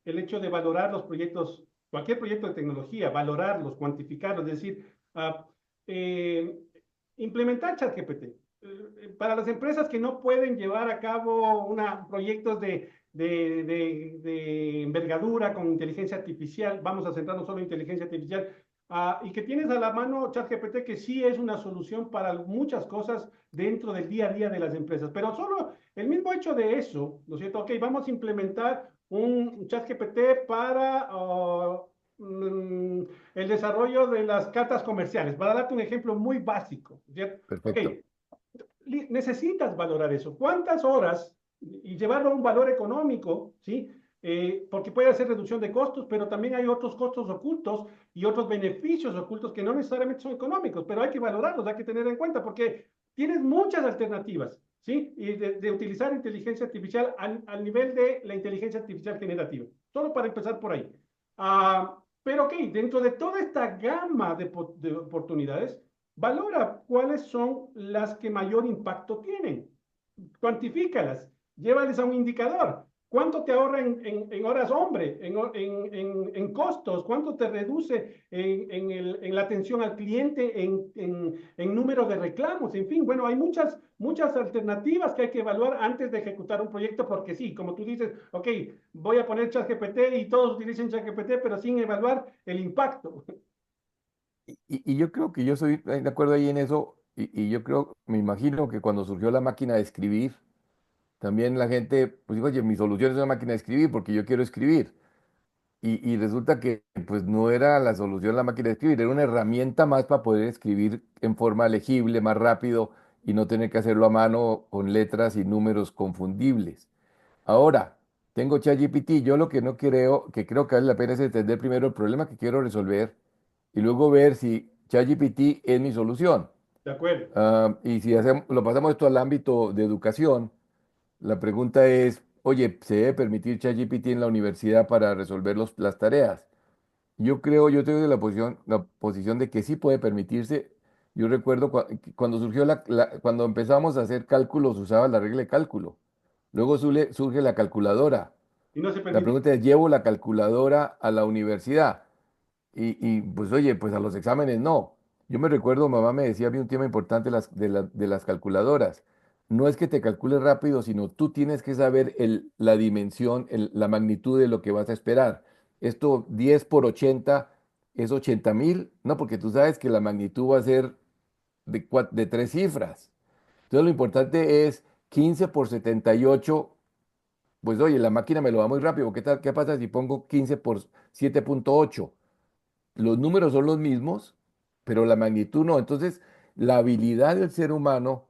el hecho de valorar los proyectos, cualquier proyecto de tecnología, valorarlos, cuantificarlos, es decir, ah, eh, implementar ChatGPT. Para las empresas que no pueden llevar a cabo proyectos de envergadura con inteligencia artificial, vamos a centrarnos solo en inteligencia artificial, y que tienes a la mano ChatGPT, que sí es una solución para muchas cosas dentro del día a día de las empresas. Pero solo el mismo hecho de eso, ¿no es cierto? Ok, vamos a implementar un ChatGPT para el desarrollo de las cartas comerciales, para darte un ejemplo muy básico, ¿cierto? Ok, Perfecto. necesitas valorar eso. ¿Cuántas horas? Y llevarlo a un valor económico, ¿sí? Porque puede hacer reducción de costos, pero también hay otros costos ocultos y otros beneficios ocultos que no necesariamente son económicos, pero hay que valorarlos, hay que tener en cuenta, porque tienes muchas alternativas, ¿sí? Y de utilizar inteligencia artificial al nivel de la inteligencia artificial generativa, solo para empezar por ahí. Pero ok, dentro de toda esta gama de oportunidades, valora cuáles son las que mayor impacto tienen, cuantifícalas, llévales a un indicador. ¿Cuánto te ahorra en horas hombre, en costos? ¿Cuánto te reduce en la atención al cliente, en número de reclamos? En fin, bueno, hay muchas alternativas que hay que evaluar antes de ejecutar un proyecto, porque sí, como tú dices, ok, voy a poner ChatGPT y todos utilicen ChatGPT, pero sin evaluar el impacto. Y yo creo que yo soy de acuerdo ahí en eso, y yo creo, me imagino que cuando surgió la máquina de escribir, también la gente, pues dijo, oye, mi solución es una máquina de escribir porque yo quiero escribir. Y resulta que pues no era la solución la máquina de escribir, era una herramienta más para poder escribir en forma legible, más rápido y no tener que hacerlo a mano con letras y números confundibles. Ahora, tengo ChatGPT, yo lo que no creo, que creo que vale la pena es entender primero el problema que quiero resolver y luego ver si ChatGPT es mi solución. De acuerdo. Y si lo pasamos esto al ámbito de educación, la pregunta es, oye, ¿se debe permitir ChatGPT en la universidad para resolver las tareas? Yo estoy de la posición de que sí puede permitirse. Yo recuerdo que cuando surgió cuando empezamos a hacer cálculos, usaba la regla de cálculo. Luego surge la calculadora. Y no se La permite. pregunta es, ¿llevo la calculadora a la universidad? Pues oye, pues a los exámenes no. Yo me recuerdo, mamá me decía, había un tema importante de las calculadoras. No es que te calcule rápido, sino tú tienes que saber la dimensión, la magnitud de lo que vas a esperar. Esto 10 por 80 es 80.000, no, porque tú sabes que la magnitud va a ser de tres cifras. Entonces lo importante es 15 por 78. Pues oye, la máquina me lo da muy rápido. ¿Qué pasa si pongo 15 por 7.8? Los números son los mismos, pero la magnitud no. Entonces, la habilidad del ser humano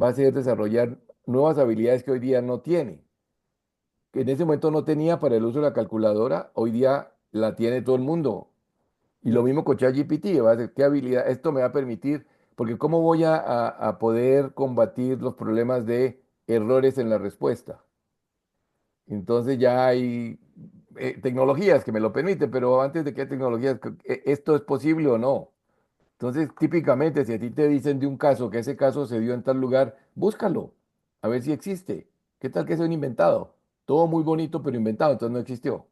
va a ser desarrollar nuevas habilidades que hoy día no tiene. Que en ese momento no tenía para el uso de la calculadora, hoy día la tiene todo el mundo. Y lo mismo con ChatGPT, va a decir, ¿qué habilidad? Esto me va a permitir, porque ¿cómo voy a poder combatir los problemas de errores en la respuesta? Entonces ya hay tecnologías que me lo permiten, pero antes de que haya tecnologías, ¿esto es posible o no? Entonces, típicamente, si a ti te dicen de un caso que ese caso se dio en tal lugar, búscalo, a ver si existe. ¿Qué tal que sea un inventado? Todo muy bonito, pero inventado, entonces no existió.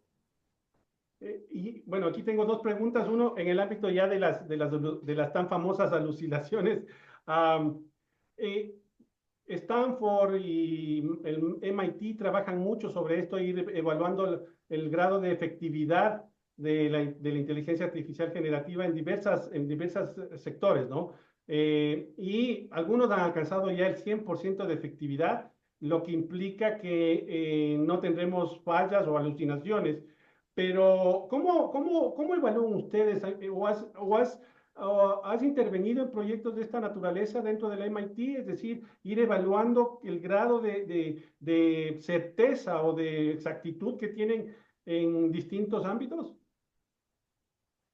Y bueno, aquí tengo dos preguntas. Uno, en el ámbito ya de las tan famosas alucinaciones. am, eh, Stanford y el MIT trabajan mucho sobre esto, ir evaluando el grado de efectividad de la inteligencia artificial generativa en diversos sectores, ¿no? Y algunos han alcanzado ya el 100% de efectividad, lo que implica que no tendremos fallas o alucinaciones. Pero, ¿cómo evalúan ustedes? ¿O has intervenido en proyectos de esta naturaleza dentro del MIT? Es decir, ir evaluando el grado de certeza o de exactitud que tienen en distintos ámbitos.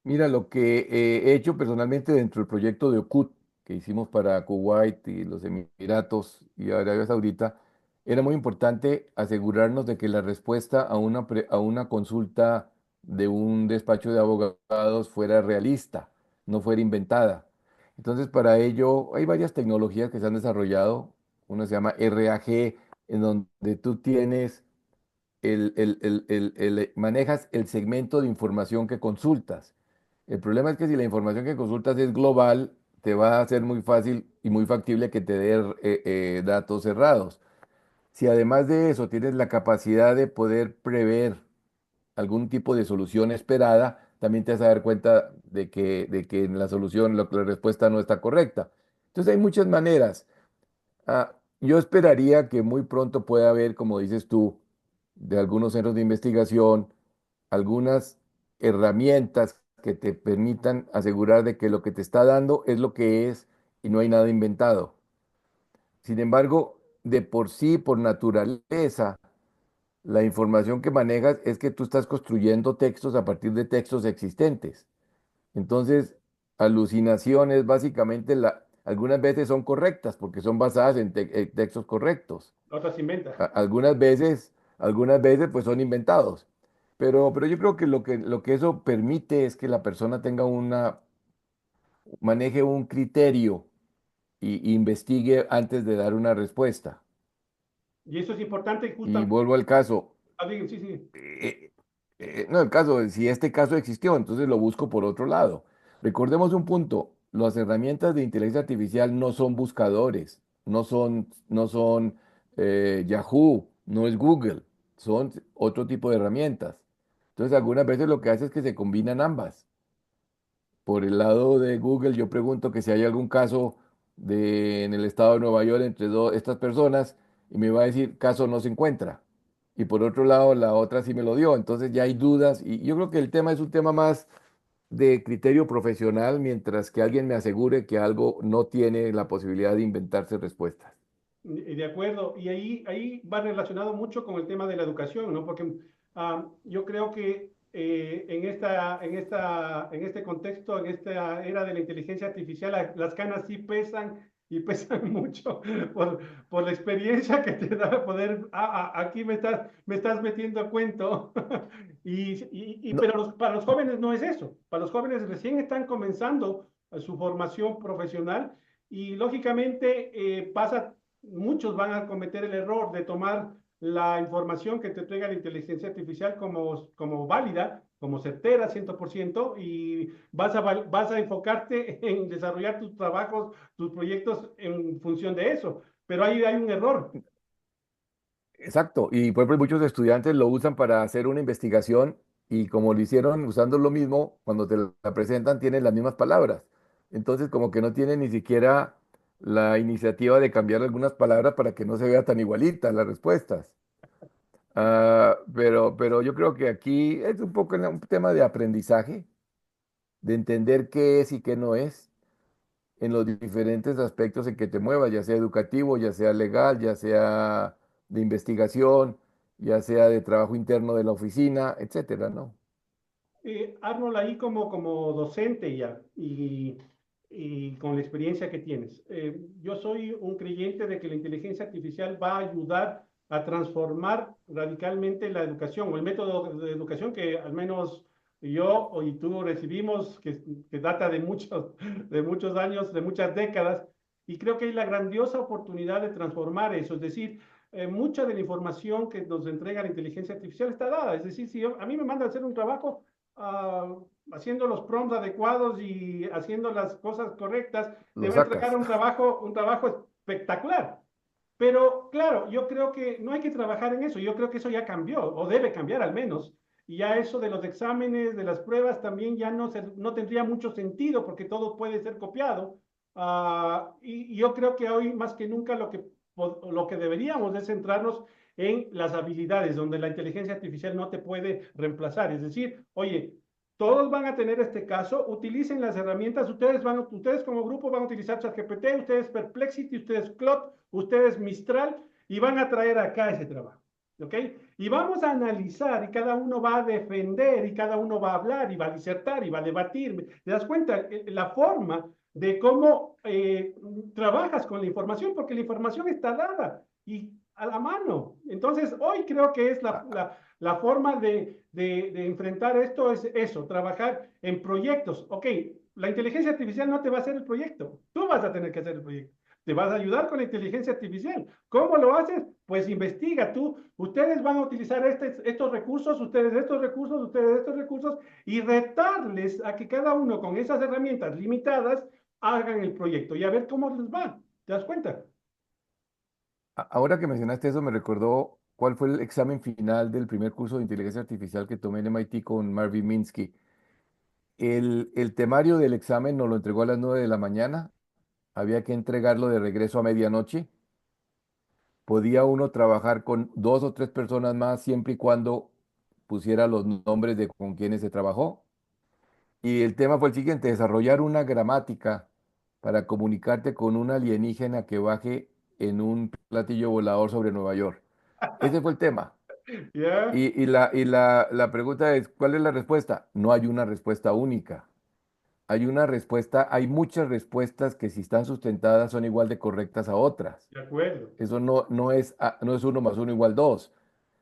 Mira, lo que he hecho personalmente dentro del proyecto de OCUT que hicimos para Kuwait y los Emiratos y Arabia Saudita, era muy importante asegurarnos de que la respuesta a una consulta de un despacho de abogados fuera realista, no fuera inventada. Entonces, para ello hay varias tecnologías que se han desarrollado. Una se llama RAG, en donde tú tienes manejas el segmento de información que consultas. El problema es que si la información que consultas es global, te va a ser muy fácil y muy factible que te dé datos cerrados. Si además de eso tienes la capacidad de poder prever algún tipo de solución esperada, también te vas a dar cuenta de que en la solución la respuesta no está correcta. Entonces hay muchas maneras. Yo esperaría que muy pronto pueda haber, como dices tú, de algunos centros de investigación, algunas herramientas que te permitan asegurar de que lo que te está dando es lo que es y no hay nada inventado. Sin embargo, de por sí, por naturaleza, la información que manejas es que tú estás construyendo textos a partir de textos existentes. Entonces, alucinaciones básicamente algunas veces son correctas porque son basadas en textos correctos. Otras inventas. Algunas veces pues son inventados. Pero yo creo que lo que eso permite es que la persona maneje un criterio y investigue antes de dar una respuesta. Y eso es importante Y justamente. vuelvo al caso. Sí, sí. eh, no, el caso, si este caso existió, entonces lo busco por otro lado. Recordemos un punto, las herramientas de inteligencia artificial no son buscadores, no son Yahoo, no es Google, son otro tipo de herramientas. Entonces, algunas veces lo que hace es que se combinan ambas. Por el lado de Google, yo pregunto que si hay algún caso en el estado de Nueva York entre estas personas y me va a decir caso no se encuentra. Y por otro lado, la otra sí me lo dio. Entonces ya hay dudas y yo creo que el tema es un tema más de criterio profesional, mientras que alguien me asegure que algo no tiene la posibilidad de inventarse respuestas. De acuerdo, y ahí va relacionado mucho con el tema de la educación, ¿no? Porque yo creo que en este contexto, en esta era de la inteligencia artificial, las canas sí pesan y pesan mucho por, por la experiencia que te da poder, aquí me estás metiendo a cuento, No, pero para los jóvenes no es eso, para los jóvenes recién están comenzando su formación profesional y lógicamente muchos van a cometer el error de tomar la información que te entrega la inteligencia artificial como válida, como certera, 100%, y vas a enfocarte en desarrollar tus trabajos, tus proyectos en función de eso. Pero ahí hay un error. exacto. Y por ejemplo, muchos estudiantes lo usan para hacer una investigación y como lo hicieron usando lo mismo, cuando te la presentan tienen las mismas palabras. Entonces, como que no tienen ni siquiera la iniciativa de cambiar algunas palabras para que no se vea tan igualita las respuestas. Pero yo creo que aquí es un poco un tema de aprendizaje, de entender qué es y qué no es en los diferentes aspectos en que te muevas, ya sea educativo, ya sea legal, ya sea de investigación, ya sea de trabajo interno de la oficina, etcétera, ¿no? Arnold, ahí como docente ya y con la experiencia que tienes, yo soy un creyente de que la inteligencia artificial va a ayudar a transformar radicalmente la educación o el método de educación que al menos yo y tú recibimos, que data de muchos años, de muchas décadas, y creo que hay la grandiosa oportunidad de transformar eso, es decir, mucha de la información que nos entrega la inteligencia artificial está dada. Es decir, si a mí me mandan a hacer un trabajo, haciendo los prompts adecuados y haciendo las cosas correctas, te Lo va a entregar sacas. un trabajo espectacular. Pero claro, yo creo que no hay que trabajar en eso. Yo creo que eso ya cambió, o debe cambiar al menos. Y ya eso de los exámenes, de las pruebas, también ya no tendría mucho sentido porque todo puede ser copiado. Y yo creo que hoy más que nunca lo que deberíamos es centrarnos en las habilidades, donde la inteligencia artificial no te puede reemplazar. Es decir, oye, todos van a tener este caso, utilicen las herramientas, ustedes como grupo van a utilizar ChatGPT, ustedes Perplexity, ustedes Claude, ustedes Mistral, y van a traer acá ese trabajo. ¿Ok? Y vamos a analizar y cada uno va a defender y cada uno va a hablar y va a disertar y va a debatir. ¿Te das cuenta? La forma de cómo trabajas con la información, porque la información está dada y a la mano. Entonces, hoy creo que es la forma de enfrentar esto es eso, trabajar en proyectos. Ok, la inteligencia artificial no te va a hacer el proyecto, tú vas a tener que hacer el proyecto. Te vas a ayudar con la inteligencia artificial. ¿Cómo lo haces? Pues investiga tú. Ustedes van a utilizar estos recursos, ustedes estos recursos, ustedes estos recursos y retarles a que cada uno con esas herramientas limitadas hagan el proyecto y a ver cómo les va. ¿Te das cuenta? Ahora que mencionaste eso, me recordó cuál fue el examen final del primer curso de inteligencia artificial que tomé en MIT con Marvin Minsky. El temario del examen nos lo entregó a las 9 de la mañana, había que entregarlo de regreso a medianoche. Podía uno trabajar con dos o tres personas más siempre y cuando pusiera los nombres de con quienes se trabajó. Y el tema fue el siguiente, desarrollar una gramática para comunicarte con un alienígena que baje en un platillo volador sobre Nueva York. Ese fue el tema. ¿Ya? Y la pregunta es, ¿cuál es la respuesta? No hay una respuesta única. Hay una respuesta, hay muchas respuestas que si están sustentadas son igual de correctas a otras. De acuerdo. Eso no es uno más uno igual dos.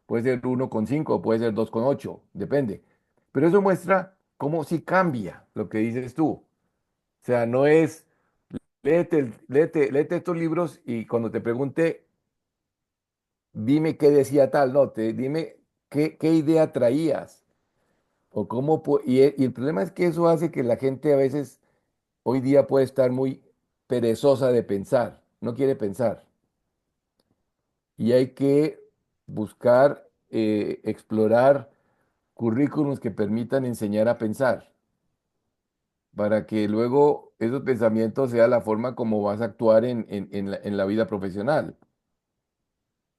Puede ser 1,5, puede ser 2,8, depende. Pero eso muestra cómo sí cambia lo que dices tú. O sea, no es, léete estos libros y cuando te pregunte, dime qué decía tal, no, dime qué idea traías o y el problema es que eso hace que la gente a veces hoy día puede estar muy perezosa de pensar, no quiere pensar. Y hay que buscar, explorar currículums que permitan enseñar a pensar, para que luego esos pensamientos sea la forma como vas a actuar en la vida profesional.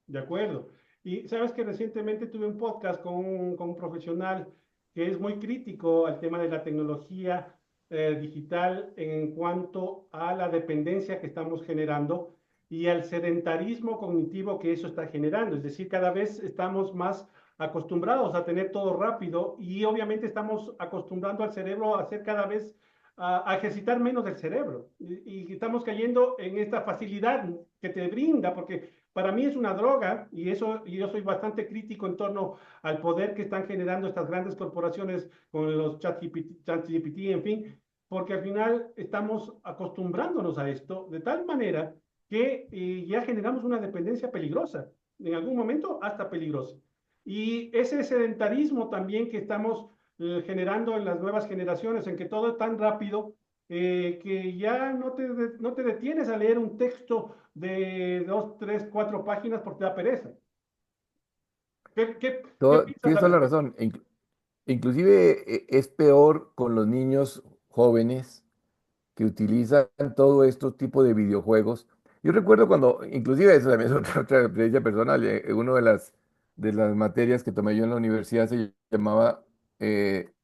De acuerdo. Y sabes que recientemente tuve un podcast con un profesional que es muy crítico al tema de la tecnología digital en cuanto a la dependencia que estamos generando y al sedentarismo cognitivo que eso está generando. Es decir, cada vez estamos más acostumbrados a tener todo rápido y obviamente estamos acostumbrando al cerebro a hacer cada vez, a ejercitar menos el cerebro. Y estamos cayendo en esta facilidad que te brinda, porque para mí es una droga y eso y yo soy bastante crítico en torno al poder que están generando estas grandes corporaciones con los ChatGPT, en fin, porque al final estamos acostumbrándonos a esto de tal manera que ya generamos una dependencia peligrosa, en algún momento hasta peligrosa. Y ese sedentarismo también que estamos generando en las nuevas generaciones, en que todo es tan rápido, que ya no te detienes a leer un texto de dos, tres, cuatro páginas porque te da pereza. ¿Qué piensas Tienes al toda la respecto? razón. Inclusive es peor con los niños jóvenes que utilizan todo estos tipos de videojuegos. Yo recuerdo cuando, inclusive eso también es otra experiencia personal, una de las materias que tomé yo en la universidad se llamaba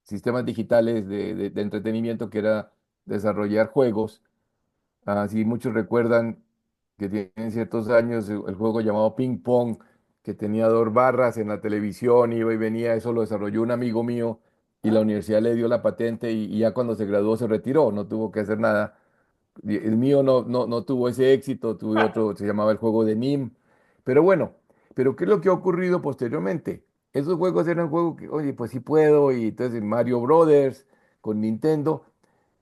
sistemas digitales de entretenimiento, que era desarrollar juegos. Si muchos recuerdan que tienen ciertos años el juego llamado Ping Pong, que tenía dos barras en la televisión, iba y venía, eso lo desarrolló un amigo mío y la Ah, universidad le dio la patente y ya cuando se graduó se retiró, no tuvo que hacer nada. Y el mío no tuvo ese éxito, tuve otro, se llamaba el juego de NIM. Pero bueno, pero ¿qué es lo que ha ocurrido posteriormente? Esos juegos eran juegos que, oye, pues sí puedo, y entonces Mario Brothers con Nintendo,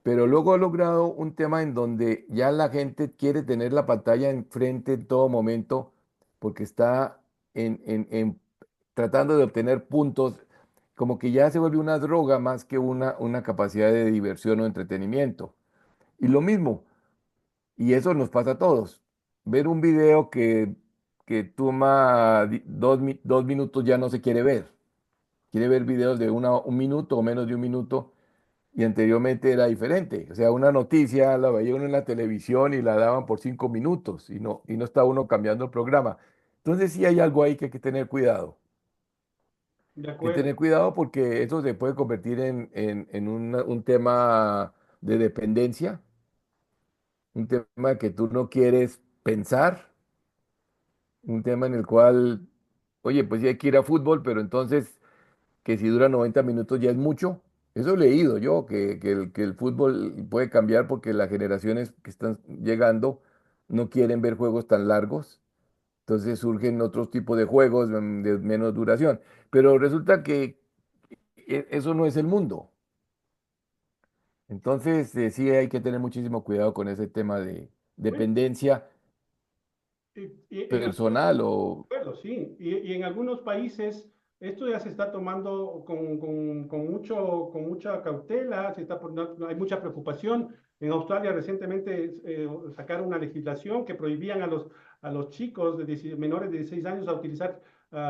pero luego ha logrado un tema en donde ya la gente quiere tener la pantalla enfrente en todo momento porque está tratando de obtener puntos, como que ya se vuelve una droga más que una capacidad de diversión o entretenimiento. Y lo mismo, y eso nos pasa a todos. Ver un video que toma 2 minutos ya no se quiere ver. Quiere ver videos de un minuto o menos de un minuto, y anteriormente era diferente. O sea, una noticia la veía uno en la televisión y la daban por 5 minutos y no está uno cambiando el programa. Entonces sí hay algo ahí que hay que tener cuidado. de Que acuerdo. tener cuidado porque eso se puede convertir en un tema de dependencia, un tema que tú no quieres pensar, un tema en el cual, oye, pues sí hay que ir a fútbol, pero entonces que si dura 90 minutos ya es mucho. Eso he leído yo, que el fútbol puede cambiar porque las generaciones que están llegando no quieren ver juegos tan largos. Entonces surgen otros tipos de juegos de menos duración. Pero resulta que eso no es el mundo. Entonces sí hay que tener muchísimo cuidado con ese tema de Bueno, dependencia y en algunos, personal o... acuerdo, sí. Y en algunos países esto ya se está tomando con mucha cautela, hay mucha preocupación. En Australia recientemente sacaron una legislación que prohibían a los chicos menores de 16 años a utilizar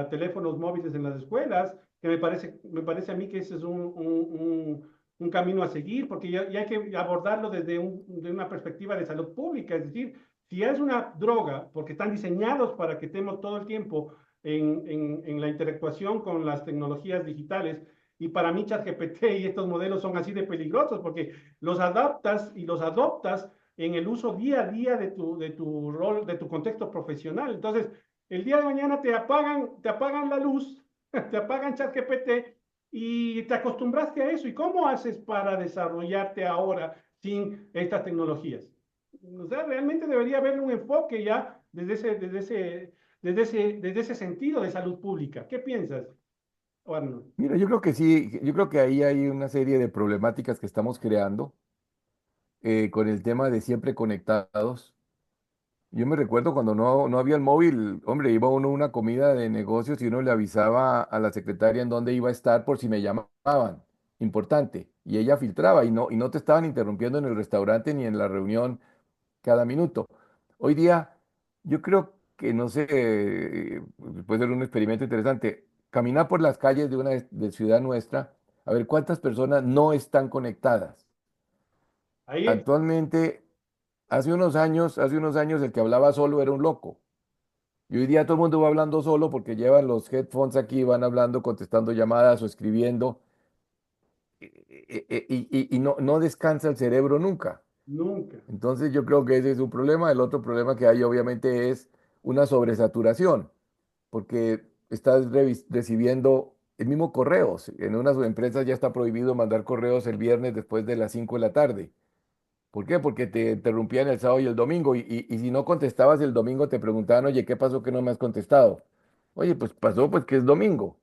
teléfonos móviles en las escuelas, que me parece a mí que ese es un camino a seguir, porque ya hay que abordarlo de una perspectiva de salud pública, es decir, si es una droga, porque están diseñados para que estemos todo el tiempo en la interactuación con las tecnologías digitales, y para mí ChatGPT y estos modelos son así de peligrosos porque los adaptas y los adoptas en el uso día a día de tu rol, de tu contexto profesional. Entonces, el día de mañana te apagan la luz, te apagan ChatGPT y te acostumbraste a eso. ¿Y cómo haces para desarrollarte ahora sin estas tecnologías? O sea, realmente debería haber un enfoque ya desde ese sentido de salud pública. ¿Qué piensas, Arnold? Mira, yo creo que sí, yo creo que ahí hay una serie de problemáticas que estamos creando con el tema de siempre conectados. Yo me recuerdo cuando no había el móvil, hombre, iba uno a una comida de negocios y uno le avisaba a la secretaria en dónde iba a estar por si me llamaban. Importante. Y ella filtraba y no te estaban interrumpiendo en el restaurante ni en la reunión cada minuto. Hoy día, yo creo que, no sé, puede ser un experimento interesante. Caminar por las calles de de ciudad nuestra, a ver cuántas personas no están conectadas. Ahí es, Actualmente, hace unos años el que hablaba solo era un loco. Y hoy día todo el mundo va hablando solo porque llevan los headphones aquí, van hablando, contestando llamadas o escribiendo y no descansa el cerebro nunca. nunca. Entonces yo creo que ese es un problema. El otro problema que hay obviamente es una sobresaturación, porque estás recibiendo el mismo correos. En unas empresas ya está prohibido mandar correos el viernes después de las 5 de la tarde. ¿Por qué? Porque te interrumpían el sábado y el domingo y si no contestabas el domingo te preguntaban, oye, ¿qué pasó que no me has contestado? Oye, pues pasó pues que es domingo.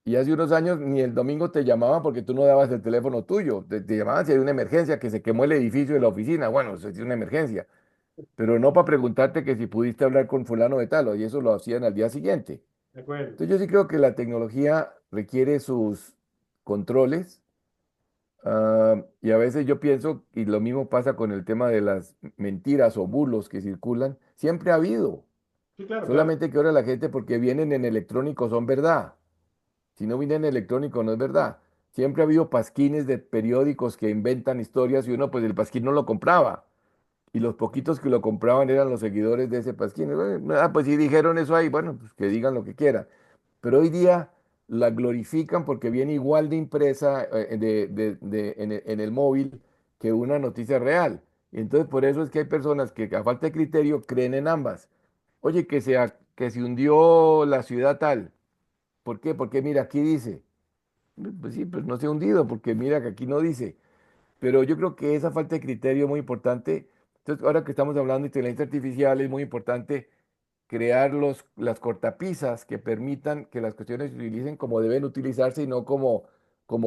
Y hace unos años ni el domingo te llamaban porque tú no dabas el teléfono tuyo. Te llamaban si hay una emergencia, que se quemó el edificio de la oficina. Bueno, eso es una emergencia. Pero no para preguntarte que si pudiste hablar con fulano de tal, y eso lo hacían al día siguiente. De acuerdo. Entonces yo sí creo que la tecnología requiere sus controles. Y a veces yo pienso, y lo mismo pasa con el tema de las mentiras o bulos que circulan, siempre ha habido. Sí, claro, claro. Solamente que ahora la gente, porque vienen en electrónico, son verdad. Si no vienen en electrónico, no es verdad. Siempre ha habido pasquines de periódicos que inventan historias y uno, pues el pasquín no lo compraba. Y los poquitos que lo compraban eran los seguidores de ese pasquín. Pues si dijeron eso ahí, bueno, pues que digan lo que quieran. Pero hoy día la glorifican porque viene igual de impresa en el móvil que una noticia real. Y entonces por eso es que hay personas que a falta de criterio creen en ambas. Oye, que se hundió la ciudad tal. ¿Por qué? Porque mira, aquí dice. Pues sí, pues no se ha hundido, porque mira que aquí no dice. Pero yo creo que esa falta de criterio es muy importante. Entonces, ahora que estamos hablando de inteligencia artificial, es muy importante crear las cortapisas que permitan que las cuestiones se utilicen como deben utilizarse y no como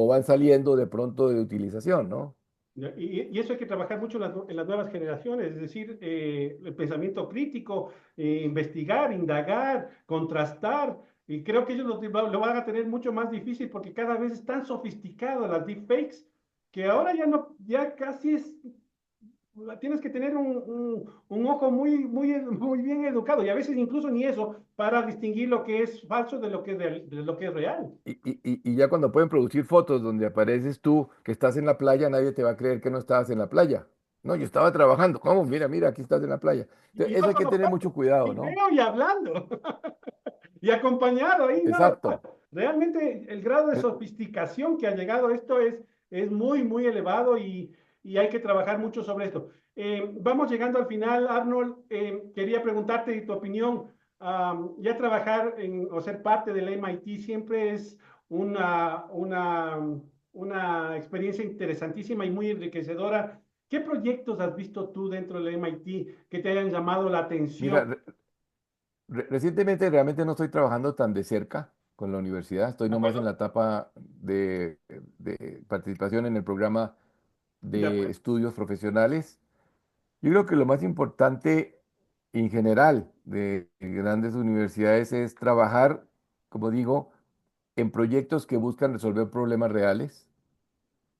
van saliendo de pronto de utilización, ¿no? Y eso hay que trabajar mucho en las nuevas generaciones, es decir, el pensamiento crítico, investigar, indagar, contrastar. Y creo que ellos lo van a tener mucho más difícil porque cada vez es tan sofisticado las deepfakes que ahora ya no, ya casi es, tienes que tener un ojo muy bien educado y a veces incluso ni eso para distinguir lo que es falso de lo que es real. Y ya cuando pueden producir fotos donde apareces tú que estás en la playa, nadie te va a creer que no estabas en la playa. No, yo estaba trabajando. ¿Cómo? Mira, mira, aquí estás en la playa. Y Entonces, no eso hay que solo tener fotos, mucho cuidado, ¿no? video y hablando. Y acompañado ahí, ¿no? Exacto. Realmente el grado de Eh, sofisticación que ha llegado esto es muy elevado y hay que trabajar mucho sobre esto. Vamos llegando al final, Arnold. Quería preguntarte tu opinión. Ya trabajar o ser parte del MIT siempre es una, una, una experiencia interesantísima y muy enriquecedora. ¿Qué proyectos has visto tú dentro del MIT que te hayan llamado la atención? Mira, recientemente realmente no estoy trabajando tan de cerca con la universidad, estoy ¿De nomás en acuerdo? la etapa de participación en el programa De de acuerdo. estudios profesionales. Yo creo que lo más importante en general de grandes universidades es trabajar, como digo, en proyectos que buscan resolver problemas reales,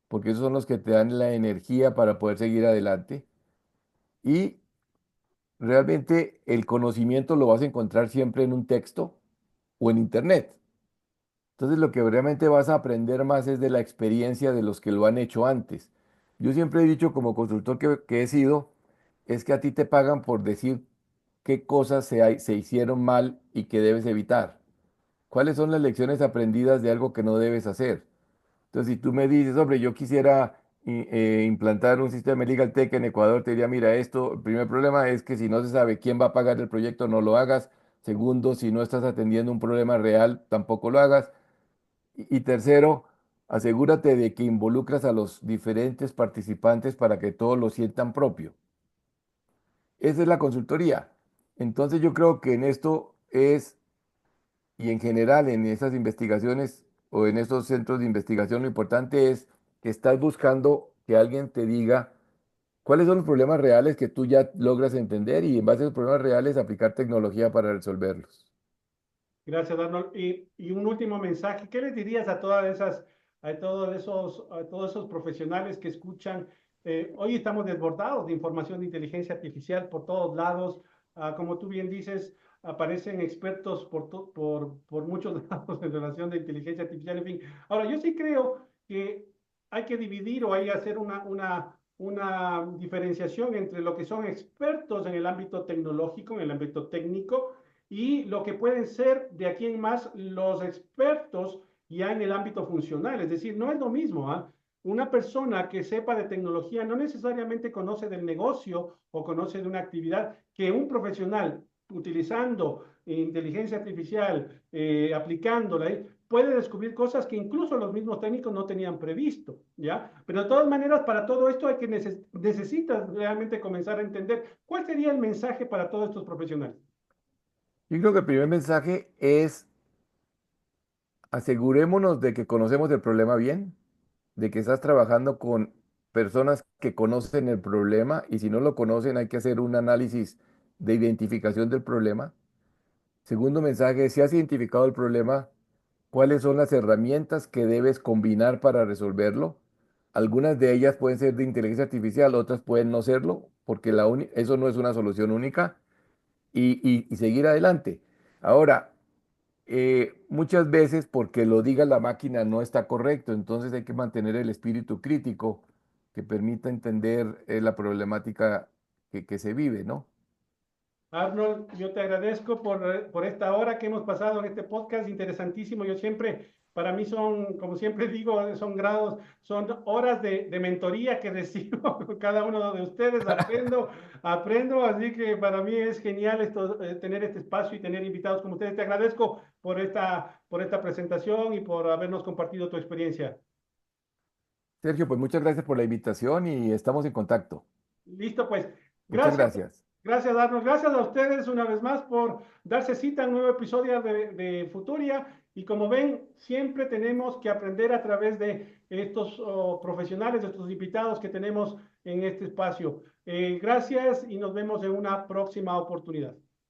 porque esos son los que te dan la energía para poder seguir adelante. Y realmente el conocimiento lo vas a encontrar siempre en un texto o en internet. Entonces lo que realmente vas a aprender más es de la experiencia de los que lo han hecho antes. Yo siempre he dicho como consultor que he sido, es que a ti te pagan por decir qué cosas se hicieron mal y que debes evitar. ¿Cuáles son las lecciones aprendidas de algo que no debes hacer? Entonces, si tú me dices, hombre, yo quisiera implantar un sistema de Legal Tech en Ecuador, te diría, mira, esto, el primer problema es que si no se sabe quién va a pagar el proyecto, no lo hagas. Segundo, si no estás atendiendo un problema real, tampoco lo hagas. Y tercero, asegúrate de que involucras a los diferentes participantes para que todos lo sientan propio. Esa es la consultoría. Entonces yo creo que en esto es, y en general en esas investigaciones o en estos centros de investigación, lo importante es que estás buscando que alguien te diga ¿Cuáles son los problemas reales que tú ya logras entender y en base a esos problemas reales aplicar tecnología para resolverlos? Gracias, Arnold. Y un último mensaje, ¿qué les dirías a todas esas, a todos esos profesionales que escuchan? Hoy estamos desbordados de información de inteligencia artificial por todos lados. Como tú bien dices, aparecen expertos por muchos lados en relación de inteligencia artificial, en fin. Ahora, yo sí creo que hay que dividir o hay que hacer una diferenciación entre lo que son expertos en el ámbito tecnológico, en el ámbito técnico, y lo que pueden ser de aquí en más los expertos ya en el ámbito funcional. Es decir, no es lo mismo, ¿ah? Una persona que sepa de tecnología no necesariamente conoce del negocio o conoce de una actividad que un profesional utilizando inteligencia artificial, aplicándola, puede descubrir cosas que incluso los mismos técnicos no tenían previsto, ¿ya? Pero de todas maneras, para todo esto hay que necesitas realmente comenzar a entender cuál sería el mensaje para todos estos profesionales. Yo creo que el primer mensaje es asegurémonos de que conocemos el problema bien, de que estás trabajando con personas que conocen el problema y si no lo conocen hay que hacer un análisis de identificación del problema. Segundo mensaje, si has identificado el problema, ¿cuáles son las herramientas que debes combinar para resolverlo? Algunas de ellas pueden ser de inteligencia artificial, otras pueden no serlo, porque eso no es una solución única y seguir adelante. Ahora, muchas veces porque lo diga la máquina no está correcto, entonces hay que mantener el espíritu crítico que permita entender la problemática que se vive, ¿no? Arnold, yo te agradezco por esta hora que hemos pasado en este podcast interesantísimo. Yo siempre, para mí son, como siempre digo, son grados, son horas de mentoría que recibo con cada uno de ustedes. Aprendo, así que para mí es genial esto, tener este espacio y tener invitados como ustedes. Te agradezco por esta presentación y por habernos compartido tu experiencia. Sergio, pues muchas gracias por la invitación y estamos en contacto. Listo, pues. Muchas Gracias. gracias. Gracias, Arnold. Gracias a ustedes una vez más por darse cita a un nuevo episodio de Futuria. Y como ven, siempre tenemos que aprender a través de estos profesionales, de estos invitados que tenemos en este espacio. Gracias y nos vemos en una próxima oportunidad.